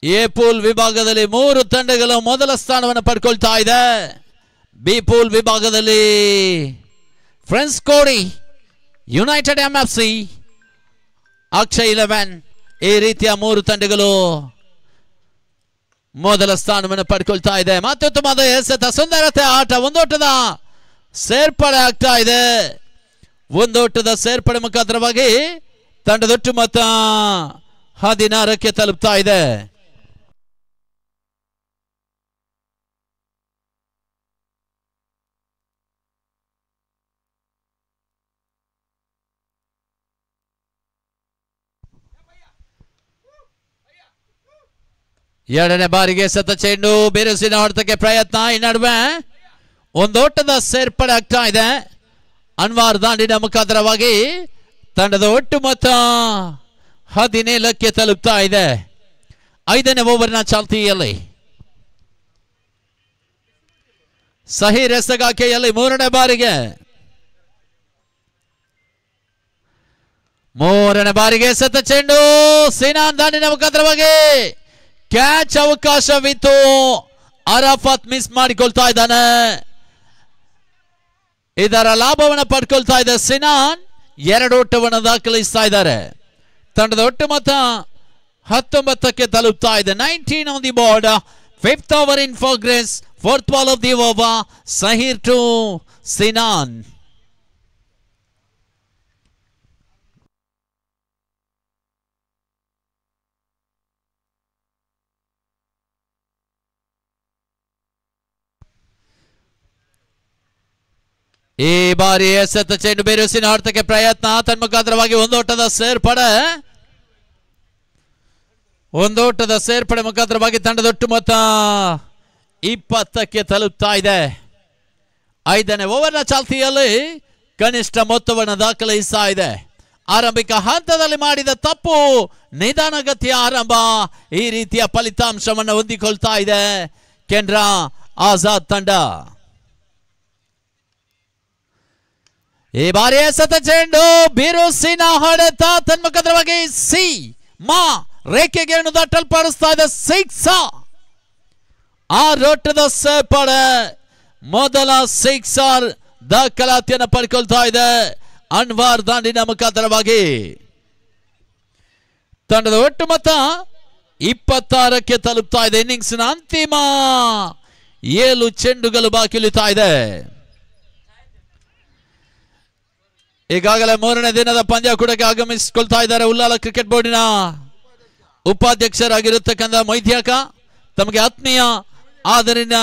ಎ ಪೂಲ್ ವಿಭಾಗದಲ್ಲಿ 3 ತಂಡಗಳು ಮೊದಲ ಸ್ಥಾನವನ್ನು ಪಡ್ಕೊಳ್ತಾ ಇದೆ. ಬಿ ಪೂಲ್ ವಿಭಾಗದಲ್ಲಿ ಫ್ರೆಂಡ್ಸ್ ಕೋಡಿ, ಯುನೈಟೆಡ್ MFC, ಅಕ್ಷಯ್ 11 ಈ ರೀತಿಯ 3 ತಂಡಗಳು ಮೊದಲ ಸ್ಥಾನವನ್ನು ಪಡ್ಕೊಳ್ತಾ ಇದೆ. ಮತ್ತೊಂದು ಎಸೆತ, ಸುಂದರತೆ ಆಟ, ಒಂದೋಟದ ಸೇರ್ಪಡೆ ಆಗ್ತಾ ಇದೆ. ಒಂದೋಟದ ಸೇರ್ಪಡೆ ಮುಖಾಂತರವಾಗಿ ತಂಡದೊಟ್ಟು ಮೊತ್ತ 16ಕ್ಕೆ ತಲುಪ್ತಾ ಇದೆ. ಎರಡನೇ ಬಾರಿಗೆ ಸತ ಚೆಂಡು ಬಿರುಸಿನ ಹೊಡೆತಕ್ಕೆ ಪ್ರಯತ್ನ. ಈ ನಡುವೆ ಒಂದೋಟದ ಸೇರ್ಪಡೆ ಆಗ್ತಾ ಇದೆ. ಅನ್ವಾರ್ ದಾಂಡಿನ ಮುಖಾಂತರವಾಗಿ ತಂಡದ ಒಟ್ಟು ಮೊತ್ತ 17ಕ್ಕೆ ತಲುಪ್ತಾ ಇದೆ. 5ನೇ ಓವರ್ನ ಚಾಲ್ತಿಯಲ್ಲಿ ಸಹೀರ್ ಎಸಗಾಕೆಯಲ್ಲಿ 3ನೇ ಬಾರಿಗೆ ಸತ ಚೆಂಡು ಸಿನಾನ್ ದಾಂಡಿನ ಮುಖಾಂತರವಾಗಿ ಕ್ಯಾಚ್ ಅವಕಾಶವಿತ್ತು. ಅರಾಫತ್ ಮಿಸ್ ಮಾಡಿಕೊಳ್ತಾ ಇದ್ದಾನೆ. ಇದರ ಲಾಭವನ್ನು ಪಡ್ಕೊಳ್ತಾ ಇದೆ ಸಿನಾನ್. 2 ಓಟವನ್ನು ದಾಖಲಿಸ್ತಾ ಇದ್ದಾರೆ. ತಂಡದ ಒಟ್ಟು ಮೊತ್ತ 19ಕ್ಕೆ ತಲುಪ್ತಾ ಇದೆ. 19 on the board. 5th over in progress. 4th ball of the over. Sahir to Sinan. ಈ ಬಾರಿ ಎಸೆತ ಚೆಂಡು ಬಿರುಸಿನ ಹೊಡೆತಕ್ಕೆ ಪ್ರಯತ್ನ. ತನ್ಮುಖಾಂತರವಾಗಿ ಒಂದೋಟದ ಸೇರ್ಪಡೆ ಮುಖಾಂತರವಾಗಿ ತಂಡದೊಟ್ಟು ಮೊತ್ತ 20ಕ್ಕೆ ತಲುಪ್ತಾ ಇದೆ. 5ನೇ ಓವರ್ನ ಚಾಲ್ತಿಯಲ್ಲಿ ಕನಿಷ್ಠ ಮೊತ್ತವನ್ನು ದಾಖಲಿಸ್ತಾ ಇದೆ. ಆರಂಭಿಕ ಹಂತದಲ್ಲಿ ಮಾಡಿದ ತಪ್ಪು ನಿಧಾನಗತಿಯ ಆರಂಭ ಈ ರೀತಿಯ ಫಲಿತಾಂಶವನ್ನು ಹೊಂದಿಕೊಳ್ತಾ ಇದೆ ಕೆನರಾ ಆಜಾದ್ ತಂಡ. ಈ ಬಾರಿ ಎಸೆತ ಚೆಂಡು ಬಿರುಸಿನ ಹೊಡೆತ. ತನ್ಮುಖಾಂತರವಾಗಿ ರೇಖೆಗೆ ದಾಟಲ್ಪಡಿಸ್ತಾ ಇದೆ. 6 ಓಟದ ಸೇರ್ಪಡೆ. ಮೊದಲ 6 ದಾಖಲಾತಿಯನ್ನು ಪಡ್ಕೊಳ್ತಾ ಇದೆ ಅನ್ವಾರ್ ದಾಂಡಿನ ಮುಖಾಂತರವಾಗಿ. ತಂಡದ ಒಟ್ಟು ಮೊತ್ತ 26ಕ್ಕೆ ತಲುಪ್ತಾ ಇದೆ. ಇನ್ನಿಂಗ್ಸ್ನ ಅಂತಿಮ 7 ಚೆಂಡುಗಳು ಬಾಕಿ ಉಳಿತಾ ಇದೆ. ಈಗಾಗಲೇ ಮೂರನೇ ದಿನದ ಪಂದ್ಯಾಕೂಟಕ್ಕೆ ಆಗಮಿಸಿಕೊಳ್ತಾ ಇದ್ದಾರೆ ಉಲ್ಲಾಲ ಕ್ರಿಕೆಟ್ ಬೋರ್ಡಿನ ಉಪಾಧ್ಯಕ್ಷರಾಗಿರತಕ್ಕಂಥ ಮೊಯ್ದ್ಯಾಕ. ತಮಗೆ ಆತ್ಮೀಯ ಆದರಿನ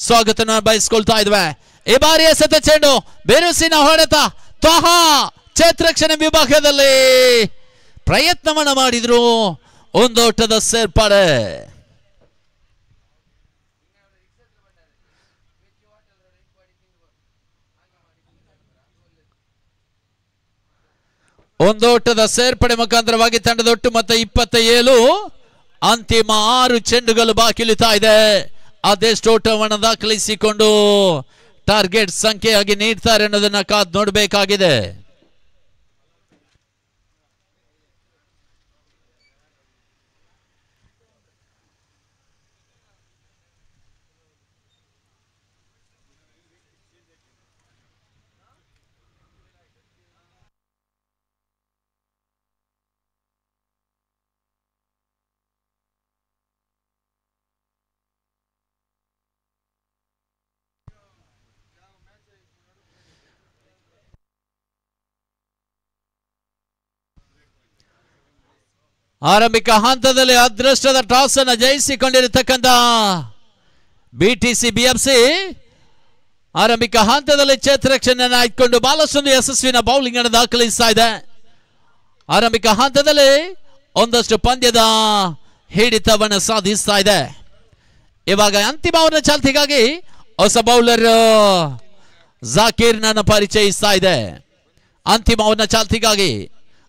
ಸ್ವಾಗತನ ಬಯಸ್ಕೊಳ್ತಾ ಇದ್ವಿ. ಈ ಬಾರಿ ಎಸೆತ ಚೆಂಡು ಬಿರುಸಿನ ಹೊಡೆತ ತ್ವಹಾ ಕ್ಷೇತ್ರಕ್ಷಣೆ ವಿಭಾಗದಲ್ಲಿ ಪ್ರಯತ್ನವನ್ನ ಮಾಡಿದ್ರು. ಒಂದೋಟದ ಸೇರ್ಪಡೆ. ಒಂದೋಟದ ಸೇರ್ಪಡೆ ಮುಖಾಂತರವಾಗಿ ತಂಡದ ಒಟ್ಟು ಮೊತ್ತ 27. ಅಂತಿಮ 6 ಚೆಂಡುಗಳು ಬಾಕಿ ಉಳಿತಾ ಇದೆ. ಅದೆಷ್ಟು ಓಟವನ್ನು ದಾಖಲಿಸಿಕೊಂಡು ಟಾರ್ಗೆಟ್ ಸಂಖ್ಯೆಯಾಗಿ ನೀಡ್ತಾರೆ ಅನ್ನೋದನ್ನ ಕಾದು ನೋಡಬೇಕಾಗಿದೆ. ಆರಂಭಿಕ ಹಂತದಲ್ಲಿ ಅದೃಷ್ಟದ ಟಾಸ್ ಅನ್ನು ಜಯಿಸಿಕೊಂಡಿರತಕ್ಕಂಥ ಬಿಟಿಸಿ ಬಿಎಫ್ಸಿ ಆರಂಭಿಕ ಹಂತದಲ್ಲಿ ಕ್ಷೇತ್ರಕ್ಷಣೆಯನ್ನು ಆಯ್ದುಕೊಂಡು ಬಹಳಷ್ಟೊಂದು ಯಶಸ್ವಿನ ಬೌಲಿಂಗ್ ಅನ್ನು ದಾಖಲಿಸ್ತಾ ಇದೆ. ಆರಂಭಿಕ ಹಂತದಲ್ಲಿ ಒಂದಷ್ಟು ಪಂದ್ಯದ ಹಿಡಿತವನ್ನು ಸಾಧಿಸ್ತಾ ಇದೆ. ಇವಾಗ ಅಂತಿಮ ಅವರ ಚಾಲ್ತಿಗಾಗಿ ಹೊಸ ಬೌಲರ್ ಜಾಕೀರ್ ನನ್ನ ಪರಿಚಯಿಸ್ತಾ ಇದೆ. ಅಂತಿಮ ಅವನ ಚಾಲ್ತಿಗಾಗಿ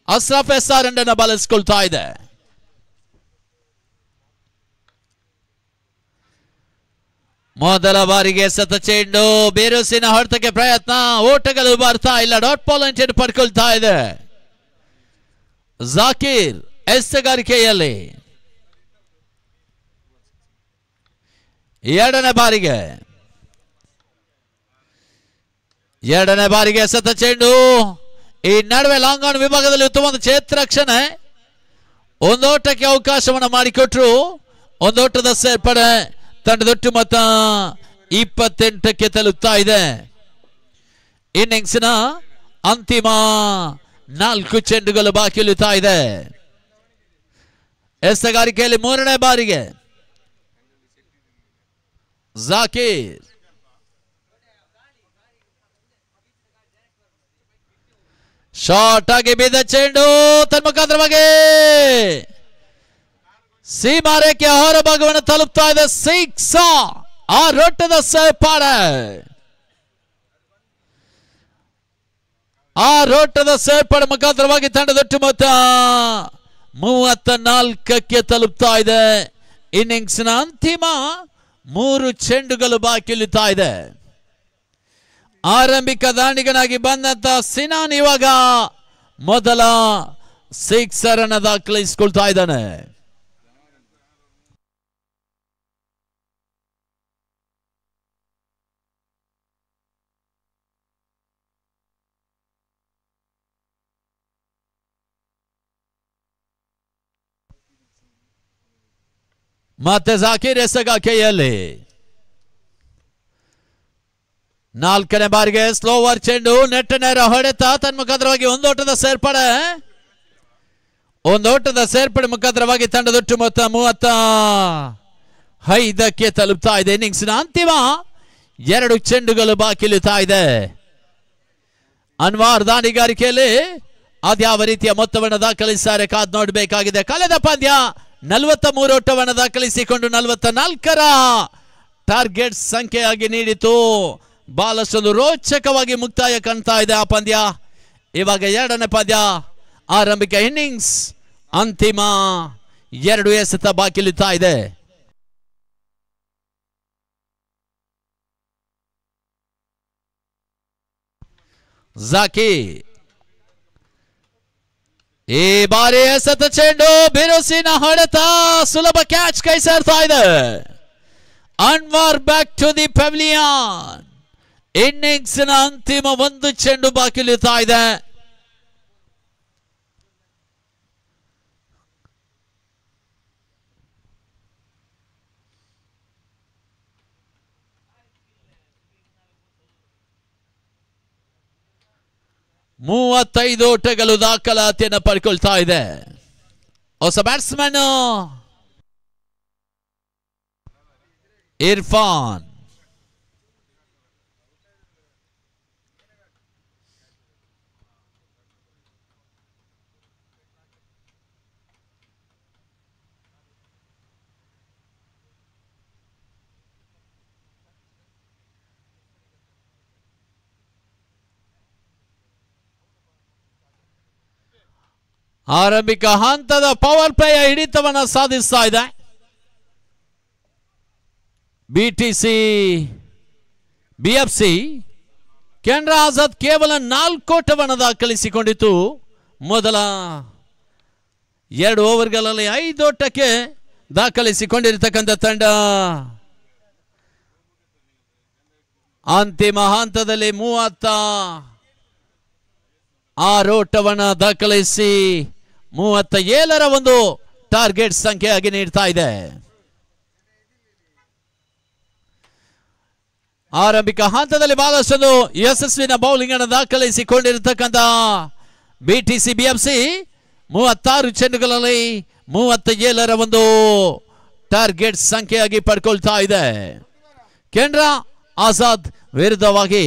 ಅಶ್ರಫ್ ಎಸ್ಆರ್ ಅನ್ನು ಬಳಸಿಕೊಳ್ತಾ ಇದೆ. ಮೊದಲ ಬಾರಿಗೆ ಸತ ಚೆಂಡು ಬೇರುಸಿನ ಹೊಡೆತಕ್ಕೆ ಪ್ರಯತ್ನ. ಓಟಗಳು ಬರ್ತಾ ಇಲ್ಲ. ಡಾಟ್ ಬಾಲ್ ಅನ್ನು ಪಡ್ಕೊಳ್ತಾ ಇದೆ ಜಾಕೀರ್ ಎಸೆಗಾರಿಕೆಯಲ್ಲಿ. ಎರಡನೇ ಬಾರಿಗೆ ಸತ ಚೆಂಡು. ಈ ನಡುವೆ ಲಾಂಗ್ ಆನ್ ವಿಭಾಗದಲ್ಲಿ ಉತ್ತಮ ಕ್ಷೇತ್ರಕ್ಷಣೆ. ಒಂದೋಟಕ್ಕೆ ಅವಕಾಶವನ್ನು ಮಾಡಿಕೊಟ್ರು. ಒಂದೋಟದ ಸೇರ್ಪಡೆ. ತಂಡದೊಟ್ಟು ಮೊತ್ತ 28ಕ್ಕೆ ತಲುಪ್ತಾ ಇದೆ. ಇನ್ನಿಂಗ್ಸ್ನ ಅಂತಿಮ 4 ಚೆಂಡುಗಳು ಬಾಕಿ ಉಳಿತಾ ಇದೆ. ಎಸೆಗಾರಿಕೆಯಲ್ಲಿ ಮೂರನೇ ಬಾರಿಗೆ ಜಾಕೀರ್. ಶಾರ್ಟ್ ಆಗಿ ಬಿದ್ದ ಚೆಂಡು ತನ್ಮುಖಾಂತರವಾಗಿ ಸೀಮಾರೇಖೆ ಹೊರ ಭಾಗವನ್ನು ತಲುಪ್ತಾ ಇದೆ. 6 ಆ ರೊಟ್ಟದ ಸೇರ್ಪಡೆ. ಆ ರೋಟದ ಸೇರ್ಪಡೆ ಮುಖಾಂತರವಾಗಿ ತಂಡದೊಟ್ಟು ಮೊತ್ತ 34ಕ್ಕೆ ತಲುಪ್ತಾ ಇದೆ. ಇನ್ನಿಂಗ್ಸ್ನ ಅಂತಿಮ 3 ಚೆಂಡುಗಳು ಬಾಕಿ ಉಳಿತಾ ಇದೆ. ಆರಂಭಿಕ ದಾಂಡಿಗನಾಗಿ ಬಂದಂತ ಸಿನಾನ್ ಇವಾಗ ಮೊದಲ 6 ಅನ್ನು ದಾಖಲಿಸಿಕೊಳ್ತಾ ಇದ್ದಾನೆ. ಮತ್ತೆ ಜಾಕೀರ್ ಎಸೆಗಾರಿಕೆಯಲ್ಲಿ 4ನೇ ಬಾರಿಗೆ ಸ್ಲೋವರ್ ಚೆಂಡು ನೆಟ್ ನೇರ ಹೊಡೆತ ತನ್ಮುಖಾಂತರವಾಗಿ ಒಂದೋಟದ ಸೇರ್ಪಡೆ ಮುಖಾಂತರವಾಗಿ ತಂಡದೊಟ್ಟು ಮೊತ್ತ 35ಕ್ಕೆ ತಲುಪ್ತಾ ಇದೆ. ಇನ್ನಿಂಗ್ಸ್ನ ಅಂತಿಮ 2 ಚೆಂಡುಗಳು ಬಾಕಿ ಉಳಿತಾ ಇದೆ. ಅನ್ವಾರ್ ದಾಂಡಿಗಾರಿಕೆಯಲ್ಲಿ ಅದ್ಯಾವ ರೀತಿಯ ಮೊತ್ತವನ್ನು ದಾಖಲಿಸಿದ್ದಾರೆ ಕಾದು ನೋಡಬೇಕಾಗಿದೆ. ಕಳೆದ ಪಂದ್ಯ 43 ಓಟವನ್ನು ದಾಖಲಿಸಿಕೊಂಡು 44ರ ಟಾರ್ಗೆಟ್ ಸಂಖ್ಯೆಯಾಗಿ ನೀಡಿತು. ಬಹಳಷ್ಟೊಂದು ರೋಚಕವಾಗಿ ಮುಕ್ತಾಯ ಕಾಣ್ತಾ ಇದೆ ಆ ಪಂದ್ಯ. ಇವಾಗ 2ನೇ ಪಂದ್ಯ ಆರಂಭಿಕ ಇನ್ನಿಂಗ್ಸ್ ಅಂತಿಮ 2 ಎಸೆತ ಬಾಕಿ ಉಳಿತಾ ಇದೆ. ಜಾಕೀರ್ ಈ ಬಾರಿ ಎಸೆತ ಚೆಂಡು ಬಿರುಸಿನ ಹೊಡೆತ ಸುಲಭ ಕ್ಯಾಚ್ ಕೈ ಸೇರ್ತಾ ಇದೆ. Anwar back to the pavilion. ಇನ್ನಿಂಗ್ಸ್ನ ಅಂತಿಮ 1 ಚೆಂಡು ಬಾಕಿ ಉಳಿತಾ ಇದೆ. 35 ಓಟಗಳು ದಾಖಲಾತಿಯನ್ನು ಪಡ್ಕೊಳ್ತಾ ಇದೆ. ಹೊಸ ಬ್ಯಾಟ್ಸ್ಮನ್ ಇರ್ಫಾನ್. ಆರಂಭಿಕ ಹಂತದ ಪವರ್ ಪ್ಲೇಯ ಹಿಡಿತವನ್ನು ಸಾಧಿಸ್ತಾ ಇದೆ. ಬಿಟಿಸಿ ಬಿಎಫ್ಸಿ ಕೆನರಾ ಆಜಾದ್ ಕೇವಲ 4 ಓಟವನ್ನು ದಾಖಲಿಸಿಕೊಂಡಿತು. ಮೊದಲ 2 ಓವರ್ಗಳಲ್ಲಿ 5 ಓಟಕ್ಕೆ ದಾಖಲಿಸಿಕೊಂಡಿರತಕ್ಕಂಥ ತಂಡ ಅಂತಿಮ ಹಂತದಲ್ಲಿ 36 ಓಟವನ್ನು ದಾಖಲಿಸಿ 37ರ ಒಂದು ಟಾರ್ಗೆಟ್ ಸಂಖ್ಯೆಯಾಗಿ ನೀಡ್ತಾ ಇದೆ. ಆರಂಭಿಕ ಹಂತದಲ್ಲಿ ಬಹಳಷ್ಟು ಯಶಸ್ವಿನ ಬೌಲಿಂಗ್ ಅನ್ನು ದಾಖಲಿಸಿಕೊಂಡಿರತಕ್ಕಂಥ ಬಿಟಿಸಿ ಬಿಎಫ್ಸಿ 36 ಚೆಂಡುಗಳಲ್ಲಿ 37ರ ಒಂದು ಟಾರ್ಗೆಟ್ ಸಂಖ್ಯೆಯಾಗಿ ಪಡ್ಕೊಳ್ತಾ ಇದೆ. ಕೆನರಾ ಆಜಾದ್ ವಿರುದ್ಧವಾಗಿ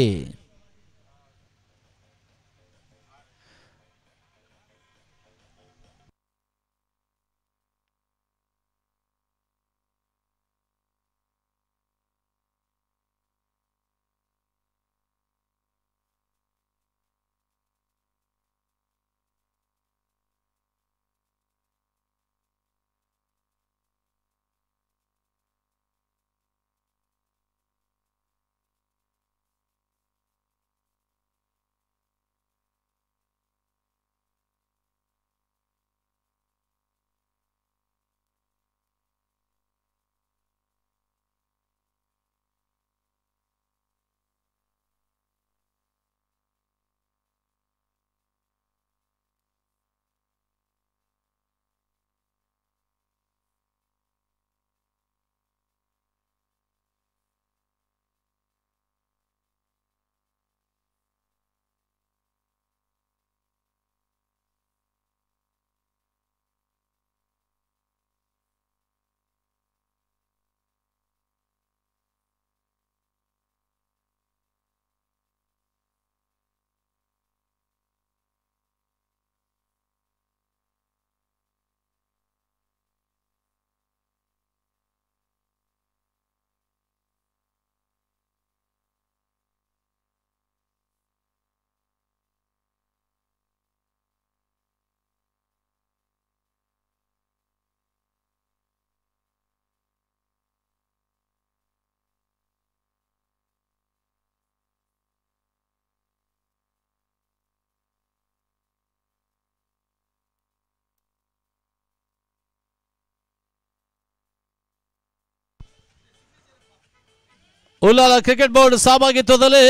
ಉಲ್ಲಾಲ ಕ್ರಿಕೆಟ್ ಬೋರ್ಡ್ ಸಹಭಾಗಿತ್ವದಲ್ಲಿ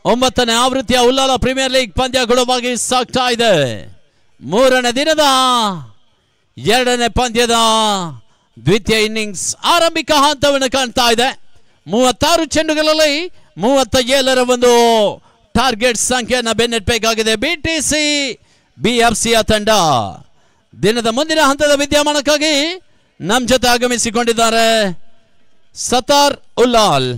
9ನೇ ಆವೃತ್ತಿಯ ಉಲ್ಲಾಲ ಪ್ರೀಮಿಯರ್ ಲೀಗ್ ಪಂದ್ಯಗಳು ಸಾಗ್ತಾ ಇದೆ. 3ನೇ ದಿನದ 2ನೇ ಪಂದ್ಯದ ದ್ವಿತೀಯ ಇನ್ನಿಂಗ್ಸ್ ಆರಂಭಿಕ ಹಂತವನ್ನು ಕಾಣ್ತಾ ಇದೆ. 36 ಚೆಂಡುಗಳಲ್ಲಿ 37ರ ಒಂದು ಟಾರ್ಗೆಟ್ ಸಂಖ್ಯೆಯನ್ನು ಬೆನ್ನಟ್ಟಬೇಕಾಗಿದೆ ಬಿಟಿಸಿ ಬಿಎಫ್ಸಿಯ ತಂಡ. ದಿನದ ಮುಂದಿನ ಹಂತದ ವಿದ್ಯಮಾನಕ್ಕಾಗಿ ನಮ್ಮ ಜೊತೆ ಆಗಮಿಸಿಕೊಂಡಿದ್ದಾರೆ ಸತಾರ್ Ullal.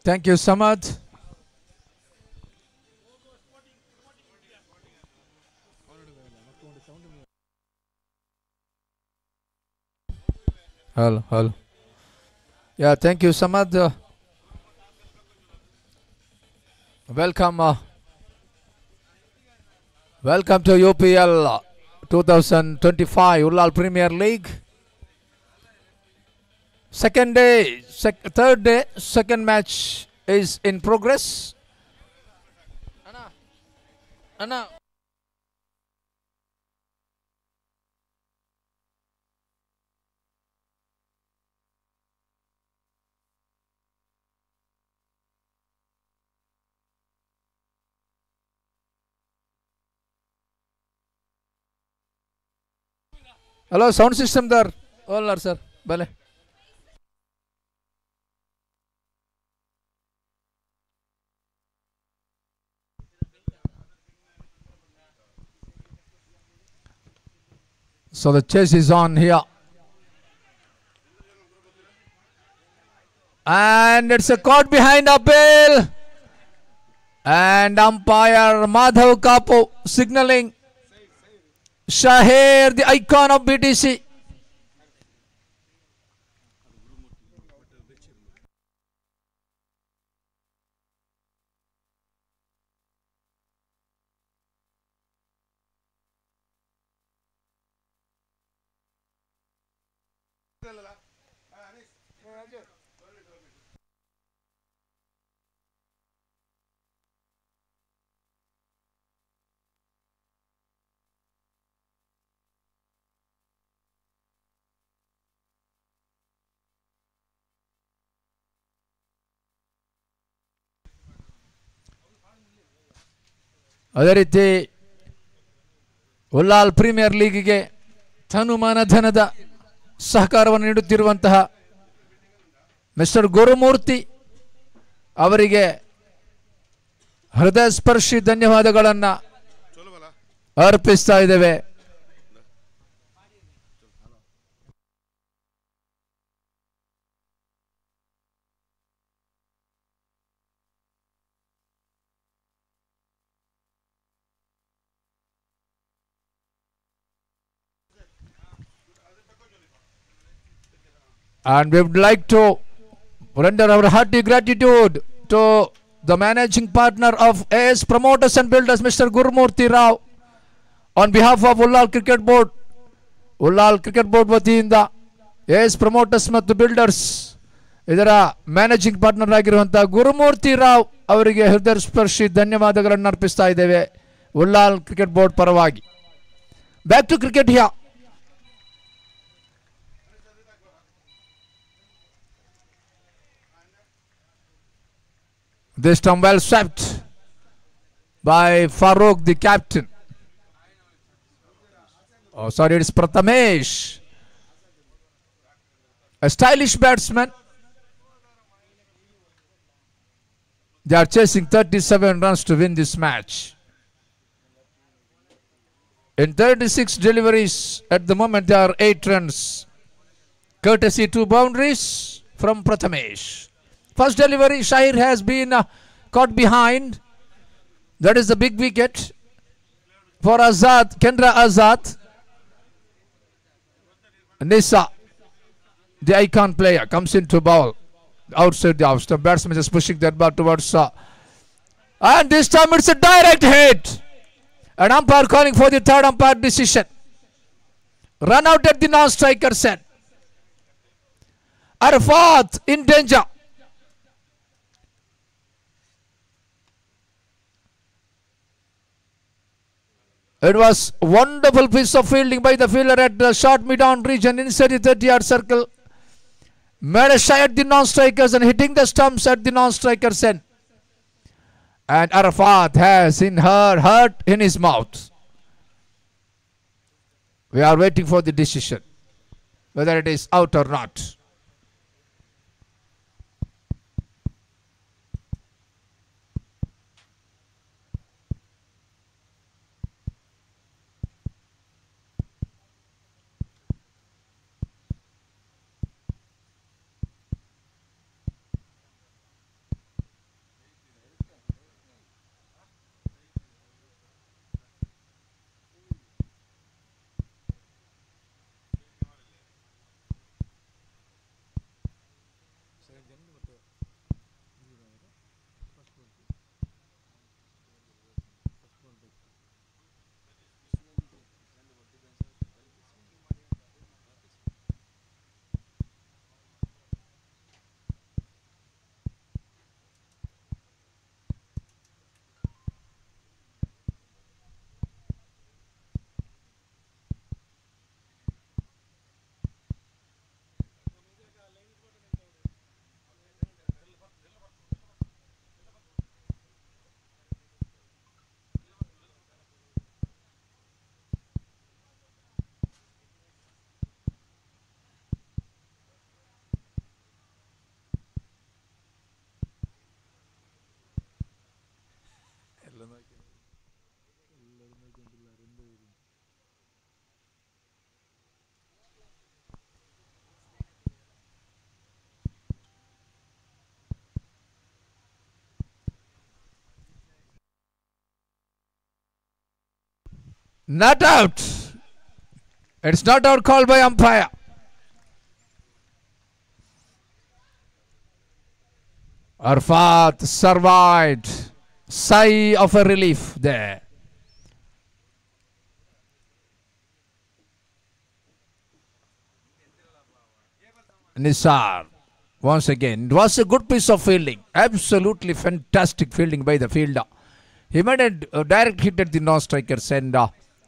Thank you, Samad. Hello. Yeah, thank you, Samad. Welcome to UPL 2025 Ullal Premier League. Second match is in progress. Anna. Anna. Hello, sound system there. All are sir. Bale. So the chase is on here. And it's a caught behind appeal. And umpire Madhav Kapo signaling Shahir, the icon of BTC. ಅದೇ ರೀತಿ Ullal premier ಲೀಗಿಗೆ ತನುಮಾನ ಧನದ ಸಹಕಾರವನ್ನು ನೀಡುತ್ತಿರುವಂತಹ mister Gurumurthy ಅವರಿಗೆ ಹೃದಯ ಸ್ಪರ್ಶಿ ಧನ್ಯವಾದಗಳನ್ನು ಅರ್ಪಿಸ್ತಾ ಇದ್ದೇವೆ. And we would like to render our hearty gratitude to the managing partner of AS Promoters and Builders, Mr. Gurumurthy Rao, on behalf of Ullal Cricket Board. Ullal Cricket Board ವತಿಯಿಂದ AS Promoters ಮತ್ತು Builders ಇದರ managing partner ಆಗಿರುವಂತಹ ಗುರುಮೂರ್ತಿ ರಾವ್ ಅವರಿಗೆ ಹೃದಯ ಸ್ಪರ್ಶಿ ಧನ್ಯವಾದಗಳನ್ನು ಅರ್ಪಿಸ್ತಾ ಇದ್ದೇವೆ ಉಲ್ಲಾಲ್ ಕ್ರಿಕೆಟ್ ಬೋರ್ಡ್ ಪರವಾಗಿ. Back to cricket here. This time well swept by Farooq, the captain. Oh, sorry, it's Prathamesh. A stylish batsman. They are chasing 37 runs to win this match. In 36 deliveries, at the moment there are 8 runs. Courtesy 2 boundaries from Prathamesh. First delivery, Shahir has been caught behind. That is the big wicket for Azad, Kendra Azad. Nisa, the icon player, comes into bowl outside the house. The batsman is pushing that ball towards and this time it's a direct hit. An umpire calling for the third umpire decision. Run out at the non-striker set. Arafat in danger. It was wonderful piece of fielding by the fielder at the short mid-on region inside the 30-yard circle. Made a shy at the non-strikers and hitting the stumps at the non-strikers end. And Arafat has hurt in his mouth. We are waiting for the decision, whether it is out or not. Not out. It's not out called by umpire. Arfat survived. Sigh of a relief there. Nisar. Once again, it was a good piece of fielding. Absolutely fantastic fielding by the fielder. He made a direct hit at the non-strikers, and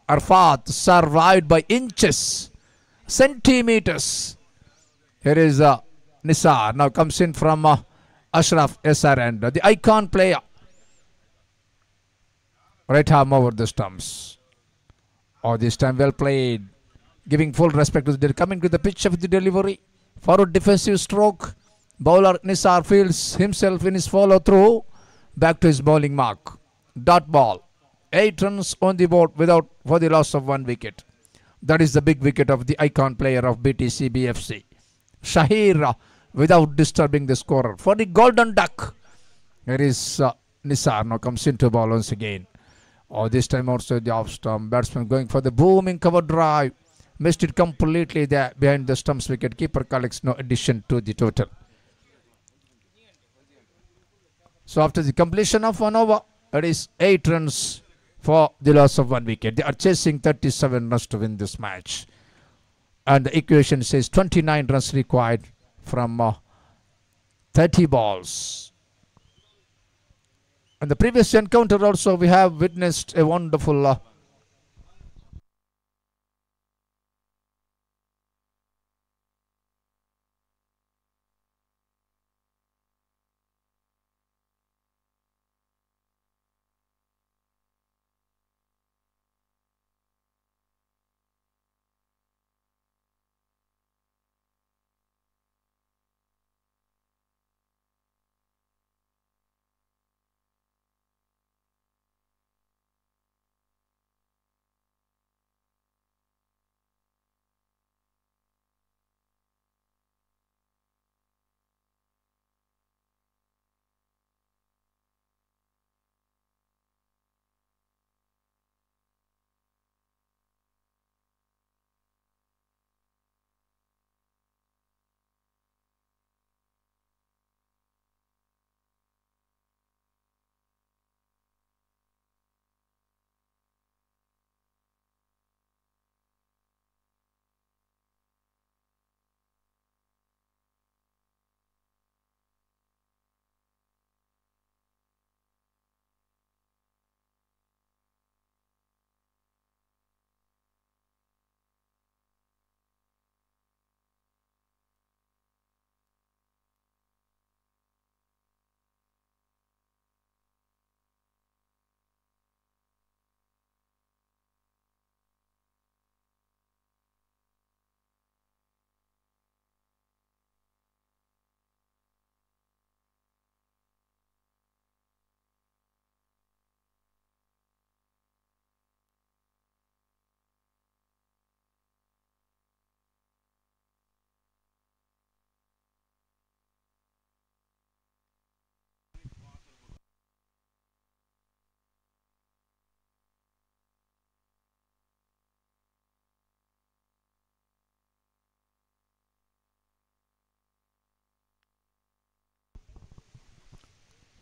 Arfat survived by inches, centimeters. Here is Nisar. Now comes in from Ashraf SR, and the icon player. Right arm over the stumps. Oh, this time well played. Giving full respect to the coming to the pitch of the delivery. Forward defensive stroke. Bowler Nisar fields himself in his follow through. Back to his bowling mark. Dot ball. 8 runs on the board for the loss of 1 wicket. That is the big wicket of the icon player of BTC BFC. Shahir without disturbing the scorer. For the Golden Duck. Here is Nisar. Now comes into ball once again. Oh, this time outside the off stump. Batsman going for the booming cover drive. Missed it completely there behind the stumps wicket. Keeper collects no addition to the total. So after the completion of 1 over, it is 8 runs for the loss of 1 wicket. They are chasing 37 runs to win this match. And the equation says 29 runs required from 30 balls. And the previous encounter also we have witnessed a wonderful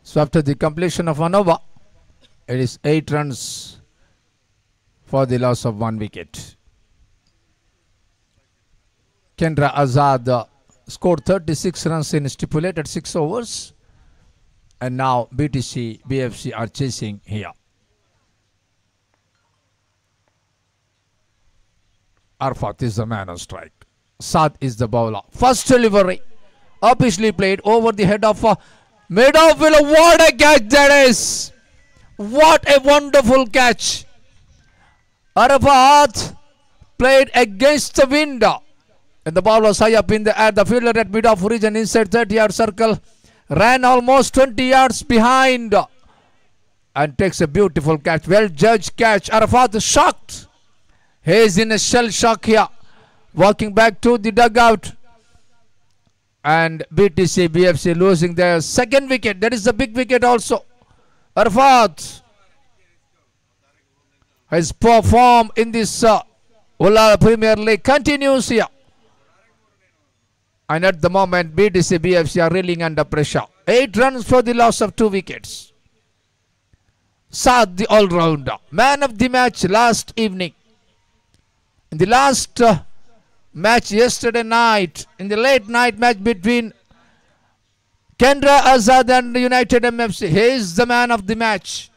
So after the completion of 1 over, it is 8 runs for the loss of 1 wicket. Kendra Azad scored 36 runs in stipulated 6 overs. And now BTC BFC are chasing here. Arfat is the man on strike. Saad is the bowler. First delivery. Upishly played over the head of mid-off-fielder. What a catch that is! What a wonderful catch! Arafat played against the wind. And the ball was high up in the air. The fielder at mid-off region inside 30-yard circle ran almost 20 yards behind and takes a beautiful catch. Well judged catch. Arafat is shocked. He is in a shell shock here. Walking back to the dugout. And BTC BFC losing their second wicket. That is the big wicket also. Arafat His perform in this Ullal Premier League continues here. And at the moment, BTC BFC are reeling under pressure. 8 runs for the loss of 2 wickets. Saad, the all-rounder, man of the match last evening. In the last match yesterday night, in the late night match between Kendra Azad and United MFC, he is the man of the match.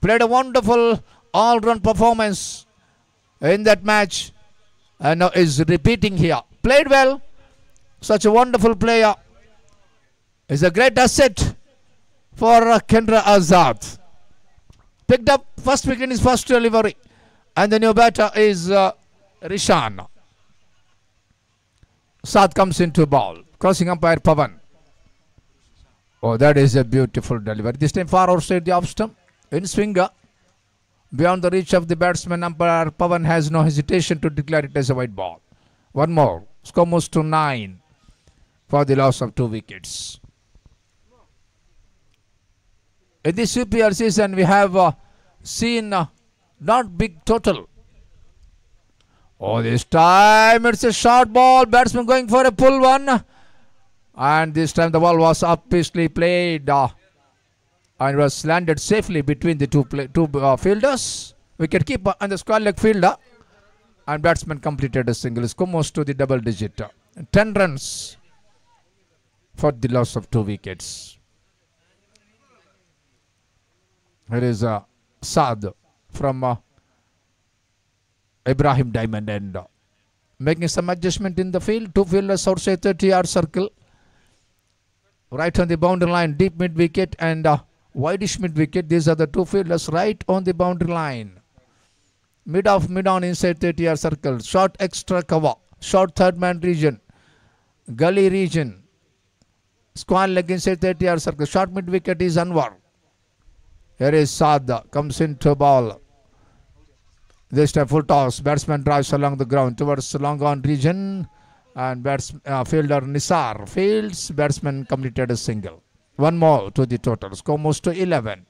Played a wonderful all-round performance in that match and now is repeating here. Played well. Such a wonderful player. Is a great asset for Kendra Azad. Picked up first wicket in his first delivery. And the new batter is Rishan. Saad comes into ball. Crossing umpire Pavan. Oh, that is a beautiful delivery. This time far outside the off stump. In swinger. Beyond the reach of the batsman, umpire Pavan has no hesitation to declare it as a white ball. One more. Score moves to 9 for the loss of 2 wickets. In this UPL season, we have seen not big total. Oh, this time it's a short ball. Batsman going for a pull one. And this time the ball was upishly played. And was landed safely between the two fielders. Wicketkeeper and the square leg fielder. And batsman completed a single. Score moves to the double digit. 10 runs for the loss of 2 wickets. Here is Saad from Ibrahim Diamond End. Making some adjustment in the field. 2 fielders outside 30-yard circle. Right on the boundary line, deep mid wicket and wideish mid wicket. These are the 2 fielders right on the boundary line. Mid on inside 30-yard circle. Short extra cover. Short third man region. Gully region. Square leg inside 30-yard circle. Short mid wicket is Anwar. Here is Saad. Comes into ball. This time full toss. Batsman drives along the ground towards long on region. And fielder Nisar fields. Batsman completed a single. 1 more to the total. Score moves to 11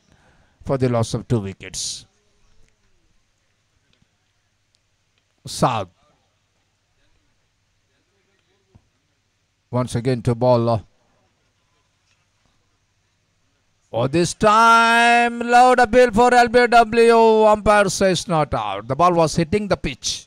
for the loss of 2 wickets. Saad. Once again to ball. Oh, this time loud appeal for LBW. Umpire says not out. The ball was hitting the pitch.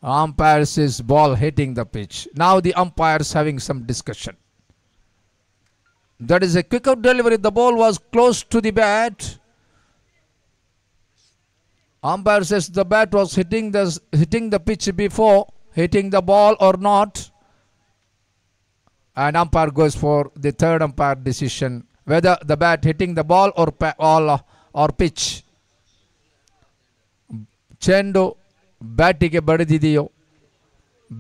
Umpire says ball hitting the pitch. Now the umpires having some discussion. That is a quick out delivery. The ball was close to the bat. Umpire says the bat was hitting the pitch before hitting the ball or not. And umpire goes for the third umpire decision. Whether the bat hitting the ball or pitch. Chendu ಬ್ಯಾಟಿಗೆ ಬಡಿದಿದೆಯೋ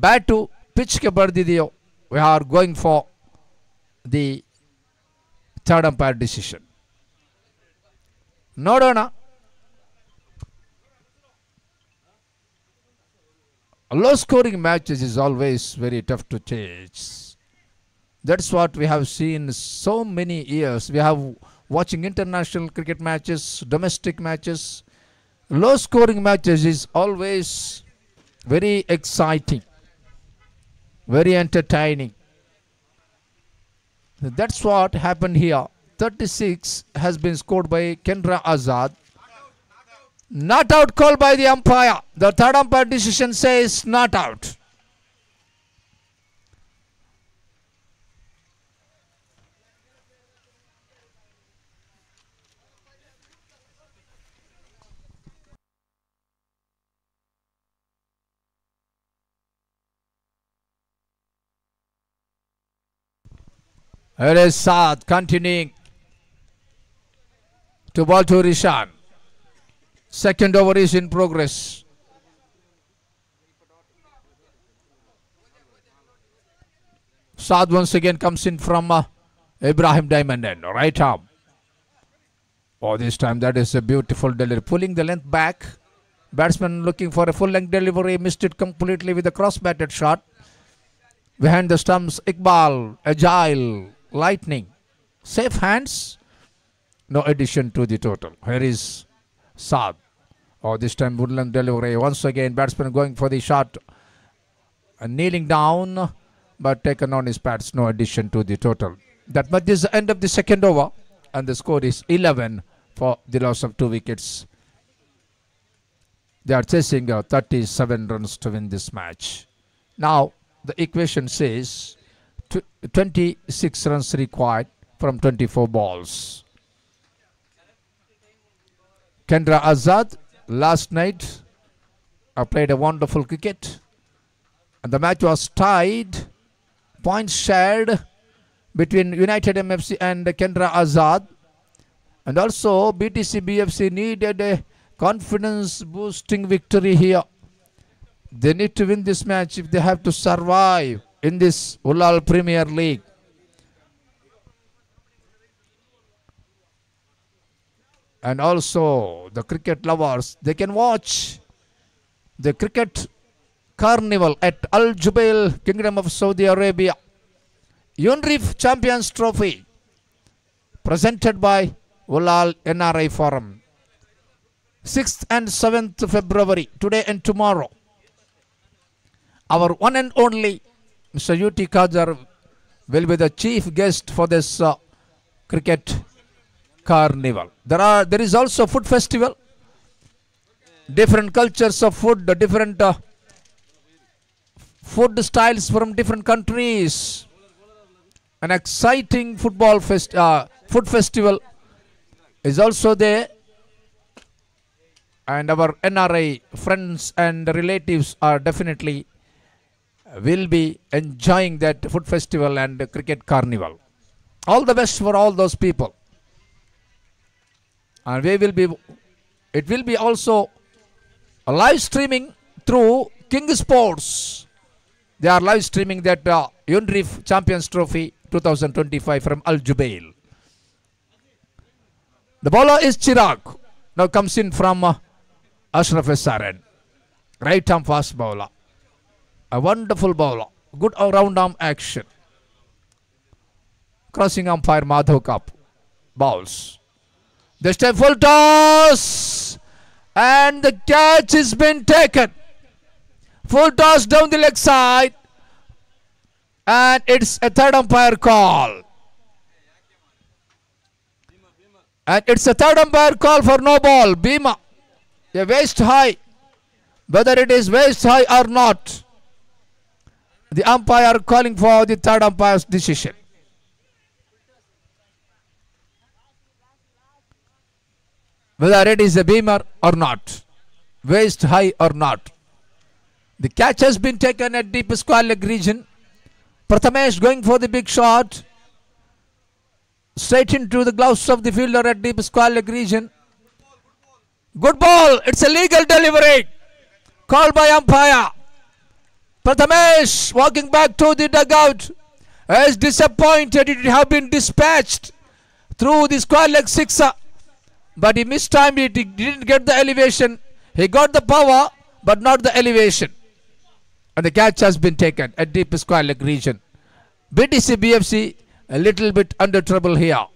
bat ಪಿಚ್ಗೆ ಬಡಿದಿದೆಯೋ we are going for the third umpire decision. ನೋಡೋಣ. Low scoring matches is always very tough to change. That's what we have seen so many years. We have watching international cricket matches, domestic matches. Low scoring matches is always very exciting, very entertaining. That's what happened here. 36 has been scored by Kendra Azad. Not out called by the umpire. The third umpire decision says not out. Here is Saad continuing to ball to Rishan. Second over is in progress. Saad once again comes in from Ibrahim Diamond End, right arm. Oh, this time that is a beautiful delivery. Pulling the length back. Batsman looking for a full length delivery. Missed it completely with a cross batted shot. Behind the stumps, Iqbal, agile, lightning. Safe hands. No addition to the total. Here is Saad. Oh, this time Woodland delivery. Once again, batsman going for the shot. Kneeling down, but taken on his pads. No addition to the total. That much is the end of the second over. And the score is 11 for the loss of 2 wickets. They are chasing 37 runs to win this match. Now, the equation says 26 runs required from 24 balls. Kendra Azad last night played a wonderful cricket. And the match was tied. Points shared between United MFC and Kendra Azad. And also BTC BFC needed a confidence boosting victory here. They need to win this match if they have to survive in this Ullal Premier League. And also the cricket lovers, they can watch the cricket carnival at Al Jubail, Kingdom of Saudi Arabia. UNRIF Champions Trophy presented by Ullal NRI Forum. 6th and 7th February, today and tomorrow. Our one and only Mr. U.T. Kajar will be the chief guest for this cricket carnival. There is also food festival. Different cultures of food, different food styles from different countries. An exciting food festival is also there. And our NRI friends and relatives are definitely will be enjoying that food festival and cricket carnival. All the best for all those people. And it will be also a live streaming through King Sports. They are live streaming that UNRIF Champions Trophy 2025 from Al Jubail. The bowler is Chirag. Now comes in from Ashraf SRN. Right arm fast bowler. A wonderful bowler. Good round arm action. Crossing umpire Madhav Kap. Bowls. This time full toss. And the catch has been taken. Full toss down the leg side. And it's a third umpire call. And it's a third umpire call for no ball. Bhima. A waist high. Whether it is waist high or not. The umpire calling for the third umpire's decision. Whether it is a beamer or not. Waist high or not. The catch has been taken at deep square leg region. Prathamesh going for the big shot. Straight into the gloves of the fielder at deep square leg region. Good ball. It's a legal delivery. Called by umpire. Prathamesh walking back to the dugout. As disappointed it have been dispatched through the square leg sixer. But he mistimed it. He didn't get the elevation. He got the power but not the elevation. And the catch has been taken at deep square leg region. BTC BFC a little bit under trouble here.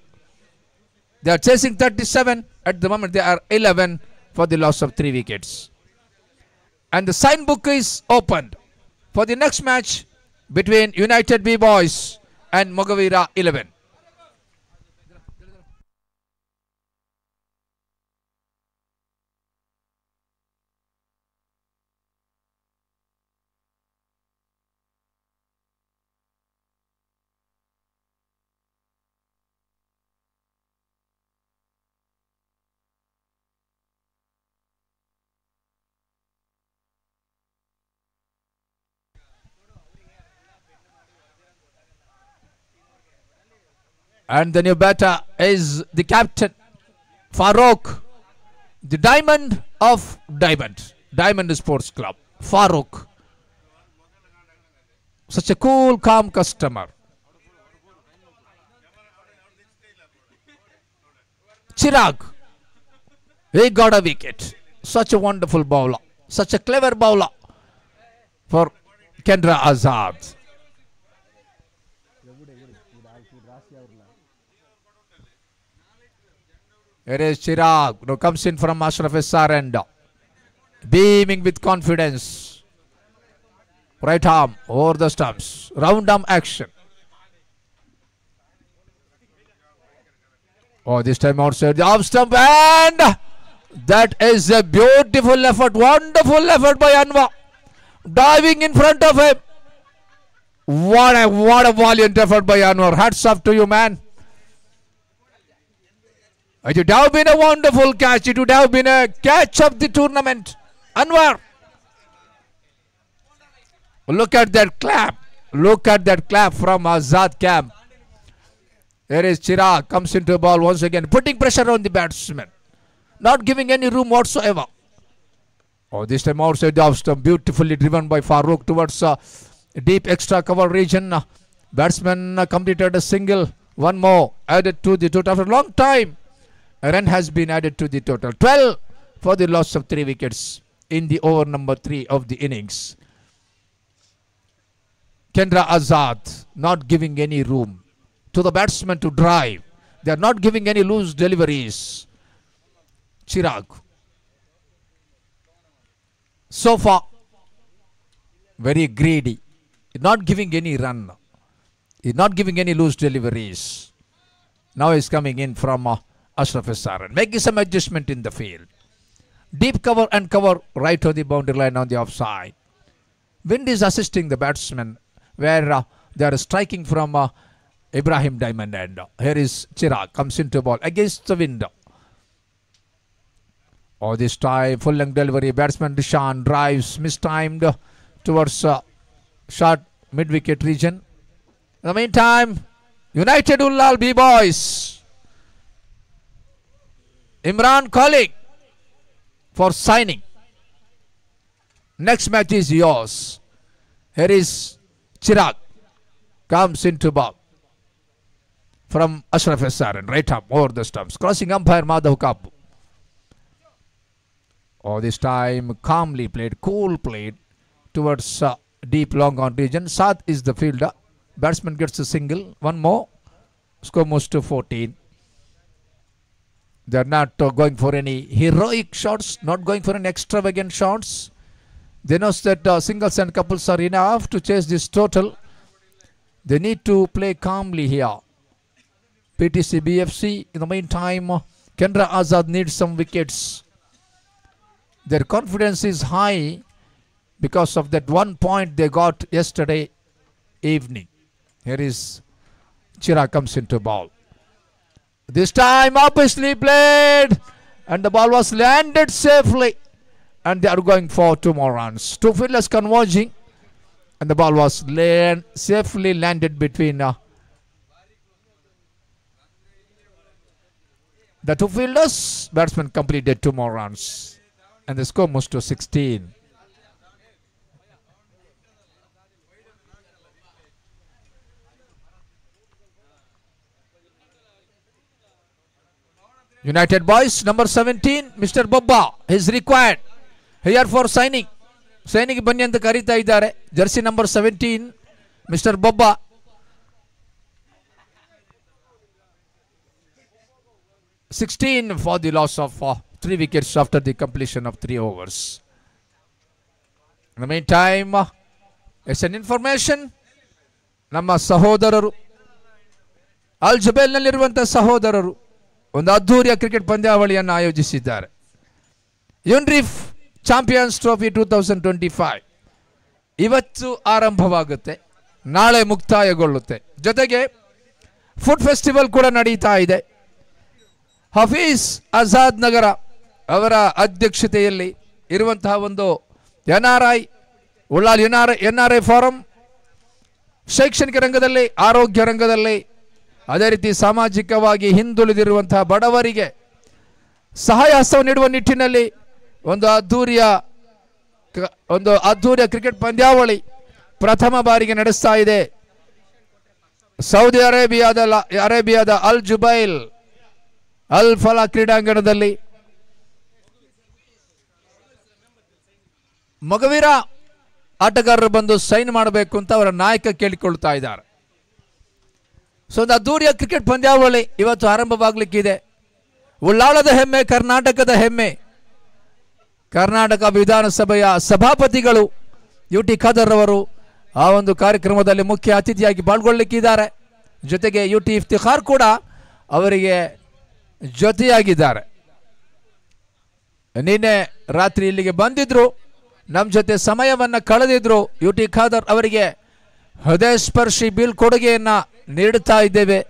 They are chasing 37. At the moment they are 11 for the loss of 3 wickets. And the sign book is opened for the next match between United B Boys and Mogavira 11. And the new batter is the captain, Farooq, the diamond of Diamond Sports Club. Farooq. Such a cool, calm customer. Chirag. He got a wicket. Such a wonderful bowler. Such a clever bowler for Kendra Azad. Here is Chirag. Now comes in from Ashraf Sarand. Beaming with confidence. Right arm over the stumps. Round arm action. Oh, this time outside the off stump, and that is a beautiful effort. Wonderful effort by Anwar. Diving in front of him. What a valiant effort by Anwar. Hats off to you, man. It would have been a wonderful catch. It would have been a catch of the tournament. Anwar. Look at that clap. Look at that clap from Azad camp. There is Chirag. Comes into the ball once again. Putting pressure on the batsman. Not giving any room whatsoever. Oh, this time outside the off stump. Beautifully driven by Farooq towards deep extra cover region. Batsman completed a single. One more added to the total. After a long time, a run has been added to the total. 12 for the loss of 3 wickets in the over number 3 of the innings. Kendra Azad not giving any room to the batsman to drive. They are not giving any loose deliveries. Chirag. So far, very greedy. Not giving any run. He's not giving any loose deliveries. Now he's coming in from Ashraf Saran. Making some adjustment in the field. Deep cover and cover right on the boundary line on the offside. Wind is assisting the batsman where they are striking from Ibrahim Diamond. And here is Chirag. Comes into ball against the wind. Oh, this time full length delivery. Batsman Dishan drives mistimed towards short mid wicket region. In the meantime, United Ullal B-boys. Imran calling for signing. Next match is yours. Here is Chirag. Comes into ball from Ashraf Saran. Right up over the stumps. Crossing umpire Madhav Kapu. Oh, this time calmly played, cool played towards deep long on region. Saad is the fielder. Batsman gets a single. One more. Score moves to 14. They are not going for any heroic shots, not going for any extravagant shots. They know that singles and couples are enough to chase this total. They need to play calmly here. PTC BFC, in the meantime, Kendra Azad needs some wickets. Their confidence is high because of that 1 point they got yesterday evening. Here is Chirag comes into ball. This time obviously played and the ball was landed safely and they are going for 2 more runs. 2 fielders converging and the ball was safely landed between the 2 fielders. Batsman completed 2 more runs. And the score moves to 16. United boys, number 17, Mr. Bobba is required here for signing. Signing bani anta karita idare. Jersey number 17, Mr. Bobba. (16) for the loss of 3 wickets after the completion of 3 overs. In the meantime, it's an information. Namma Sahodararu, Al Jabel nalliruvanta Sahodararu ಒಂದು ಅದ್ಧೂರಿಯ cricket ಪಂದ್ಯಾವಳಿಯನ್ನು ಆಯೋಜಿಸಿದ್ದಾರೆ. ಯುನ್ರಿಫ್ champions trophy 2025 ಇವತ್ತು ಆರಂಭವಾಗುತ್ತೆ, ನಾಳೆ ಮುಕ್ತಾಯಗೊಳ್ಳುತ್ತೆ. ಜೊತೆಗೆ food festival ಕೂಡ ನಡೀತಾ ಇದೆ. ಹಫೀಜ್ ಆಜಾದ್ ನಗರ ಅವರ ಅಧ್ಯಕ್ಷತೆಯಲ್ಲಿ ಇರುವಂತಹ ಒಂದು NRI ಉಳ್ಳಾಲ್ NRI ಫಾರಂ ಶೈಕ್ಷಣಿಕ ರಂಗದಲ್ಲಿ, ಆರೋಗ್ಯ ರಂಗದಲ್ಲಿ, ಅದೇ ರೀತಿ ಸಾಮಾಜಿಕವಾಗಿ ಹಿಂದುಳಿದಿರುವಂತಹ ಬಡವರಿಗೆ ಸಹಾಯ ಹಸ್ತವನ್ನು ನೀಡುವ ನಿಟ್ಟಿನಲ್ಲಿ ಒಂದು ಅದ್ಧೂರಿಯ ಕ್ರಿಕೆಟ್ ಪಂದ್ಯಾವಳಿ ಪ್ರಥಮ ಬಾರಿಗೆ ನಡೆಸ್ತಾ ಇದೆ. ಸೌದಿ ಅರೇಬಿಯಾದ ಅಲ್ ಜುಬೈಲ್ ಅಲ್ ಫಲಾ ಕ್ರೀಡಾಂಗಣದಲ್ಲಿ ಮಗವೀರ ಆಟಗಾರರು ಬಂದು ಸೈನ್ ಮಾಡಬೇಕು ಅಂತ ಅವರ ನಾಯಕ ಕೇಳಿಕೊಳ್ತಾ ಇದ್ದಾರೆ. ಸೊ ಒಂದು ಅದ್ದೂರಿಯ ಕ್ರಿಕೆಟ್ ಪಂದ್ಯಾವಳಿ ಇವತ್ತು ಆರಂಭವಾಗಲಿಕ್ಕಿದೆ. ಉಳ್ಳಾಳದ ಹೆಮ್ಮೆ, ಕರ್ನಾಟಕದ ಹೆಮ್ಮೆ. ಕರ್ನಾಟಕ ವಿಧಾನಸಭೆಯ ಸಭಾಪತಿಗಳು ಯು ಟಿ ಖಾದರ್ ಅವರು ಆ ಒಂದು ಕಾರ್ಯಕ್ರಮದಲ್ಲಿ ಮುಖ್ಯ ಅತಿಥಿಯಾಗಿ ಪಾಲ್ಗೊಳ್ಳಲಿಕ್ಕಿದ್ದಾರೆ. ಜೊತೆಗೆ ಯು ಟಿ ಇಫ್ತಿಖಾರ್ ಕೂಡ ಅವರಿಗೆ ಜೊತೆಯಾಗಿದ್ದಾರೆ. ನಿನ್ನೆ ರಾತ್ರಿ ಇಲ್ಲಿಗೆ ಬಂದಿದ್ರು, ನಮ್ಮ ಜೊತೆ ಸಮಯವನ್ನು ಕಳೆದಿದ್ರು. ಯು ಟಿ ಖಾದರ್ ಅವರಿಗೆ ಹೃದಯ ಸ್ಪರ್ಶಿ ಬೀಳ್ಕೊಡುಗೆಯನ್ನು ನೀಡುತ್ತಾ ಇದ್ದೇವೆ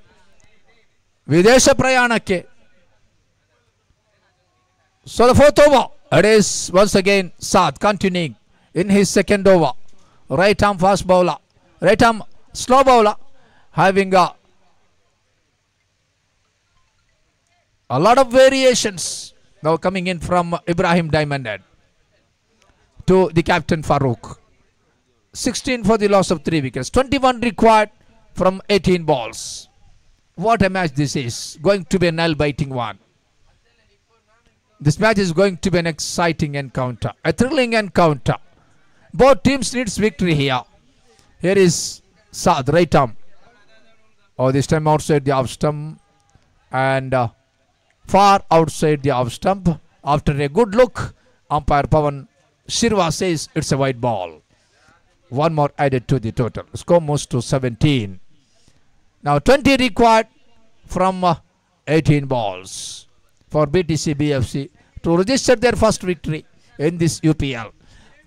ವಿದೇಶ ಪ್ರಯಾಣಕ್ಕೆ. So the fourth over, it is once again Saad continuing in his second over. Right arm fast bowler, right arm slow bowler, having a lot of variations now coming in from Ibrahim Diamond Head to the captain Farooq. 16 for the loss of 3 wickets, 21 required from 18 balls. What a match this is, going to be a nail-biting one. This match is going to be an exciting encounter, a thrilling encounter. Both teams needs victory here. Here is Saad, right arm. Oh, this time outside the off stump and far outside the off stump. After a good look, umpire Pawan Shirva says it's a white ball. One more added to the total. Score moves to 17. Now 20 required from 18 balls for BTC BFC to register their first victory in this UPL.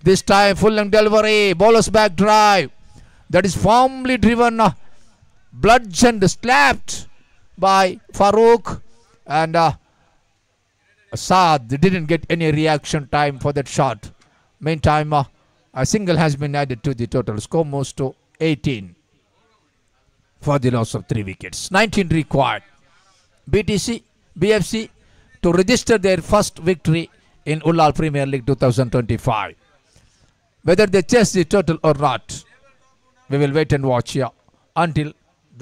This time full length delivery, bowler's back drive that is firmly driven, bludgeoned, slapped by Farooq, and Saad didn't get any reaction time for that shot. Meantime, a single has been added to the total. Score moves to 18 for the loss of 3 wickets. 19 required. BTC BFC to register their first victory in Ullal Premier League 2025. Whether they chase the total or not, we will wait and watch here until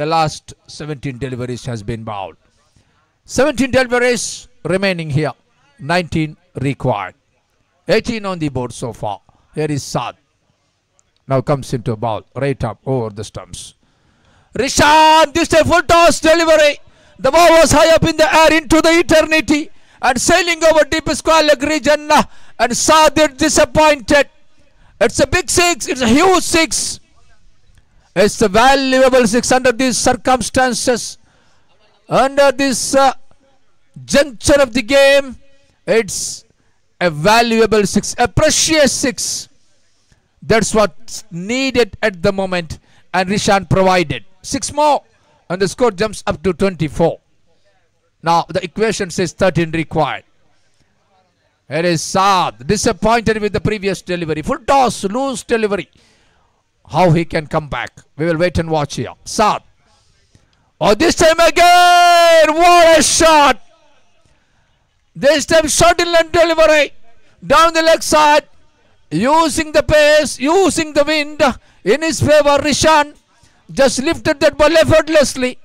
the last 17 deliveries has been bowled. 17 deliveries remaining here, 19 required. 18 on the board so far. Here is Saad. Now comes into bowl, right up over the stumps. Rishan, this time full toss delivery. The ball was high up in the air into the eternity and sailing over deep square leg region, and Saad is disappointed. It's a big six, it's a huge six. It's a valuable six under these circumstances. Under this juncture of the game, it's a valuable six, a precious six. That's what's needed at the moment, and Rishan provided 6 more, and the score jumps up to 24. Now the equation says 13 required. Here is Saad, disappointed with the previous delivery. Full toss, loose delivery. How he can come back, we will wait and watch here. Saad. Oh, this time again, what a shot. This time shot in length delivery. Down the leg side. Using the pace, using the wind in his favor. Rishan just lifted that ball effortlessly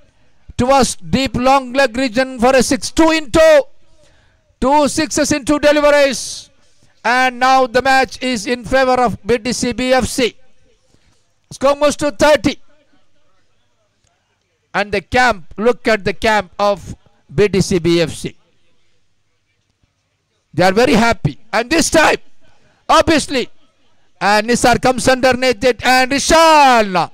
towards deep long leg region for a 6. 2 in 2. 2 sixes in 2 deliveries. And now the match is in favor of BTC BFC. Score moves to 30. And the camp, look at the camp of BTC BFC. They are very happy. And this time, obviously, and Nisar comes underneath it, and Rishan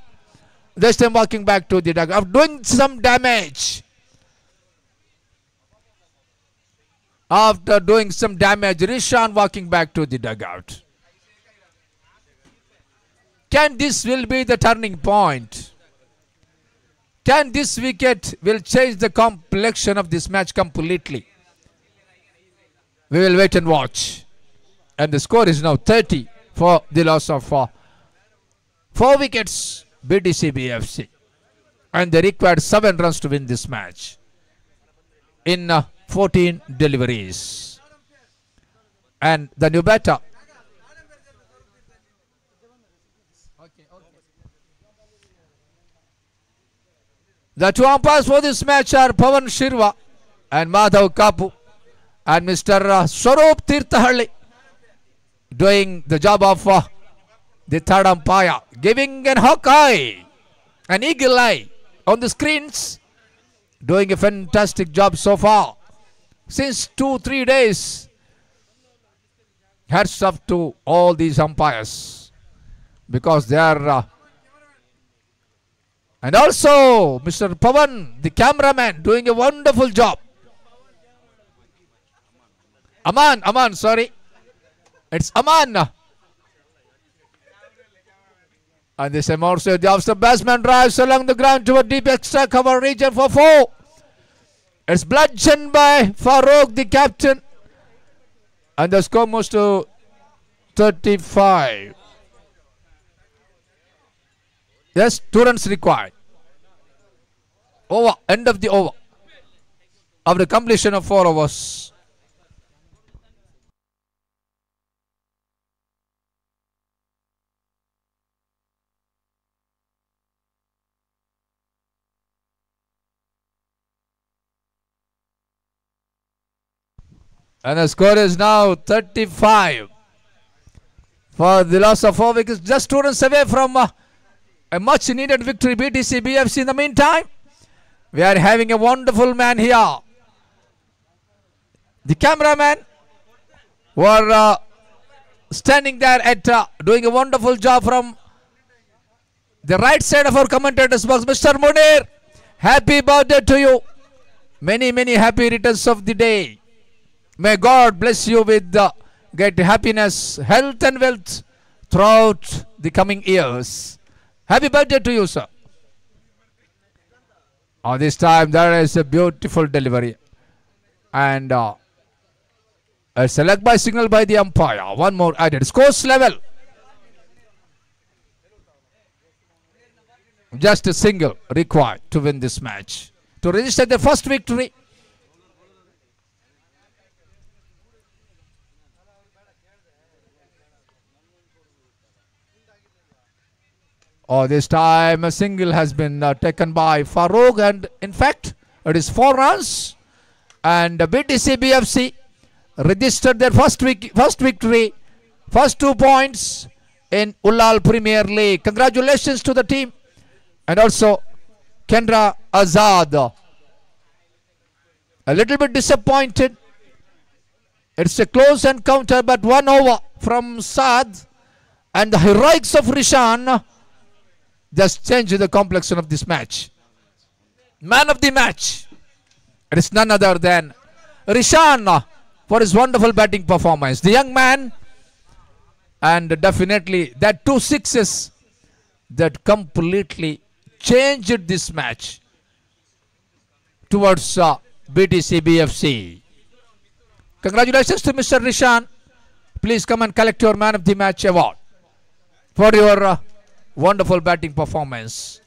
this time walking back to the dugout, doing some damage. After doing some damage, Rishan walking back to the dugout. Can this will be the turning point? Can this wicket will change the complexion of this match completely? We will wait and watch. And the score is now 30 for the loss of 4 wickets, BTC BFC. And they required 7 runs to win this match in 14 deliveries. And the new batter, the 2 umpires for this match are Pawan Shirva and Madhav Kapu, and Mr. Swaroop Tirthahalli doing the job of the third umpire, giving an hawk eye, an eagle eye on the screens, doing a fantastic job so far. since 2-3 days. Hats off to all these umpires because they are and also Mr. Pavan, the cameraman, doing a wonderful job. Aman, sorry. It's Aman. And this time also the off-stump batsman drives along the ground to a deep extra cover region for 4. It's bludgeoned by Farooq, the captain. And the score moves to 35. Yes, 2 runs required. Over, end of the over. After completion of 4 overs. And the score is now 35. For the loss of 4 wickets, just 2 runs away from a much needed victory. BTC BFC in the meantime. We are having a wonderful man here. The cameraman were standing there at doing a wonderful job from the right side of our commentators box. Mr. Munir, happy birthday to you. Many, many happy returns of the day. May God bless you with great happiness, health and wealth throughout the coming years. Happy birthday to you, sir. This time there is a beautiful delivery. And it's a leg by signal by the umpire. One more added. Scores level. Just a single required to win this match. To register the first victory. This time a single has been taken by Farooq, and in fact it is 4 runs, and BTC BFC registered their first victory, first 2 points in Ullal Premier League. Congratulations to the team, and also Kendra Azad. A little bit disappointed. It's a close encounter, but 1 over from Saad, and the heroics of Rishan just changed the complexion of this match. Man of the match, it is none other than Rishan for his wonderful batting performance. The young man, and definitely that 2 sixes that completely changed this match towards BTC BFC. Congratulations to Mr. Rishan. Please come and collect your Man of the Match award for your wonderful batting performance.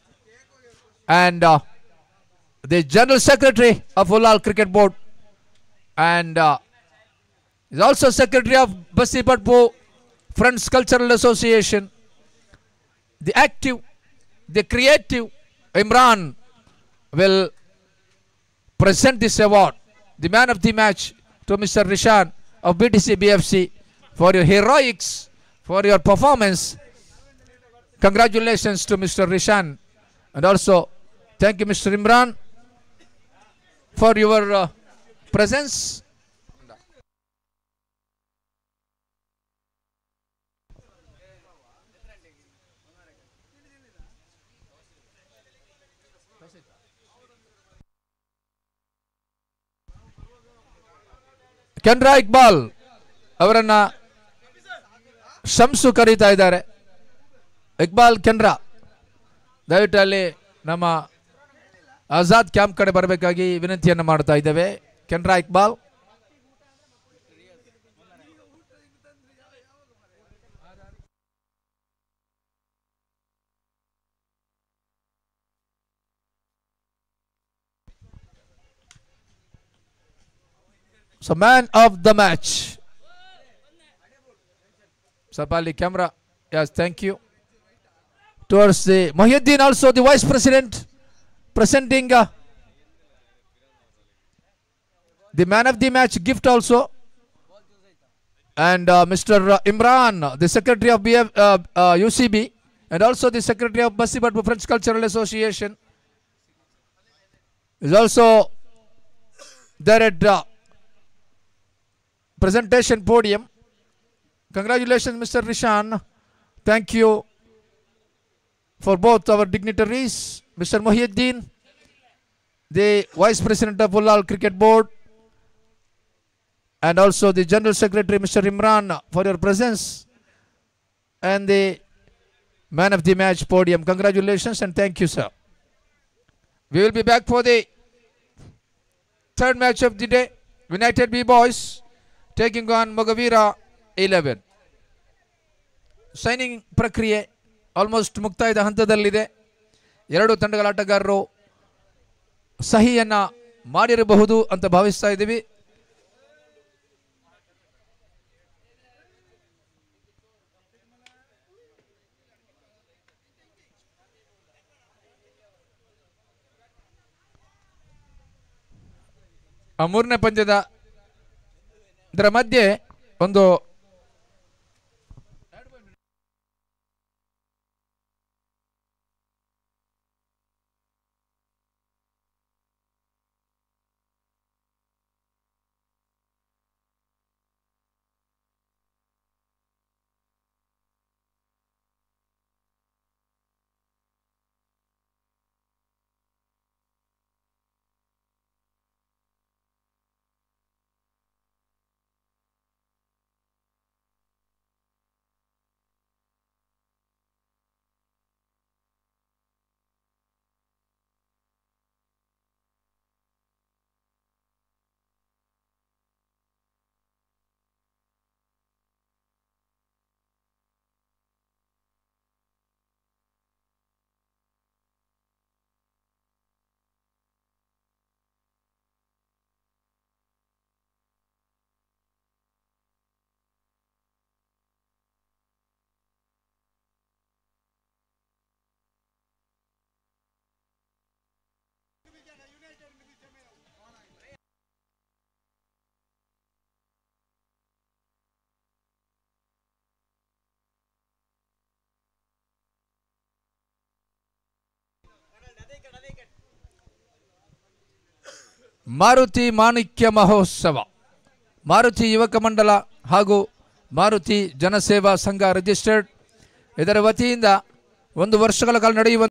And the General Secretary of Ullal Cricket Board, and is also Secretary of Basipatpur Friends Cultural Association, the active, the creative Imran will present this award, the Man of the Match, to Mr. Rishan of BTC BFC for your heroics, for your performance. Congratulations to Mr. Rishan, and also thank you Mr. Imran for your presence. Kendra Iqbal ಅವರನ್ನ ಶಂಸು ಕರೀತಾ ಇದ್ದಾರೆ. ಇಕ್ಬಾಲ್ ಕೆನ್ರಾ ದಯವಿಟ್ಟು ಅಲ್ಲಿ ನಮ್ಮ Azad camp ಕಡೆ ಬರಬೇಕಾಗಿ ವಿನಂತಿಯನ್ನು ಮಾಡ್ತಾ ಇದ್ದೇವೆ. Canara Iqbal. So man of the match. Sapali camera. Yes, thank you. Towards the Mohyuddin, also the Vice President, presenting the Man of the Match gift also. And Mr. Imran, the Secretary of UCB, and also the Secretary of Basipatpur French Cultural Association, is also there at presentation podium. Congratulations, Mr. Rishan. Thank you for both our dignitaries, Mr. Mohiuddin, the Vice President of Ullal Cricket Board, and also the General Secretary, Mr. Imran, for your presence, and the Man of the Match podium. Congratulations and thank you, sir. We will be back for the third match of the day. United B Boys taking on Mogavira 11. Signing ಪ್ರಕ್ರಿಯೆ almost ಮುಕ್ತಾಯದ ಹಂತದಲ್ಲಿದೆ. ಎರಡು ತಂಡಗಳ ಆಟಗಾರರು ಸಹಿಯನ್ನ ಮಾಡಿರಬಹುದು ಅಂತ ಭಾವಿಸ್ತಾ ಇದ್ದೀವಿ. ಆ ಮೂರನೇ ಪಂದ್ಯದ ಇದರ ಮಧ್ಯೆ ಒಂದು ಮಾರುತಿ ಮಾಣಿಕ್ಯ ಮಹೋತ್ಸವ, ಮಾರುತಿ ಯುವಕ ಮಂಡಲ ಹಾಗೂ ಮಾರುತಿ ಜನಸೇವಾ ಸಂಘ ರಿಜಿಸ್ಟರ್ಡ್ ಇದರ ವತಿಯಿಂದ 1 ವರ್ಷಗಳ ಕಾಲ ನಡೆಯುವ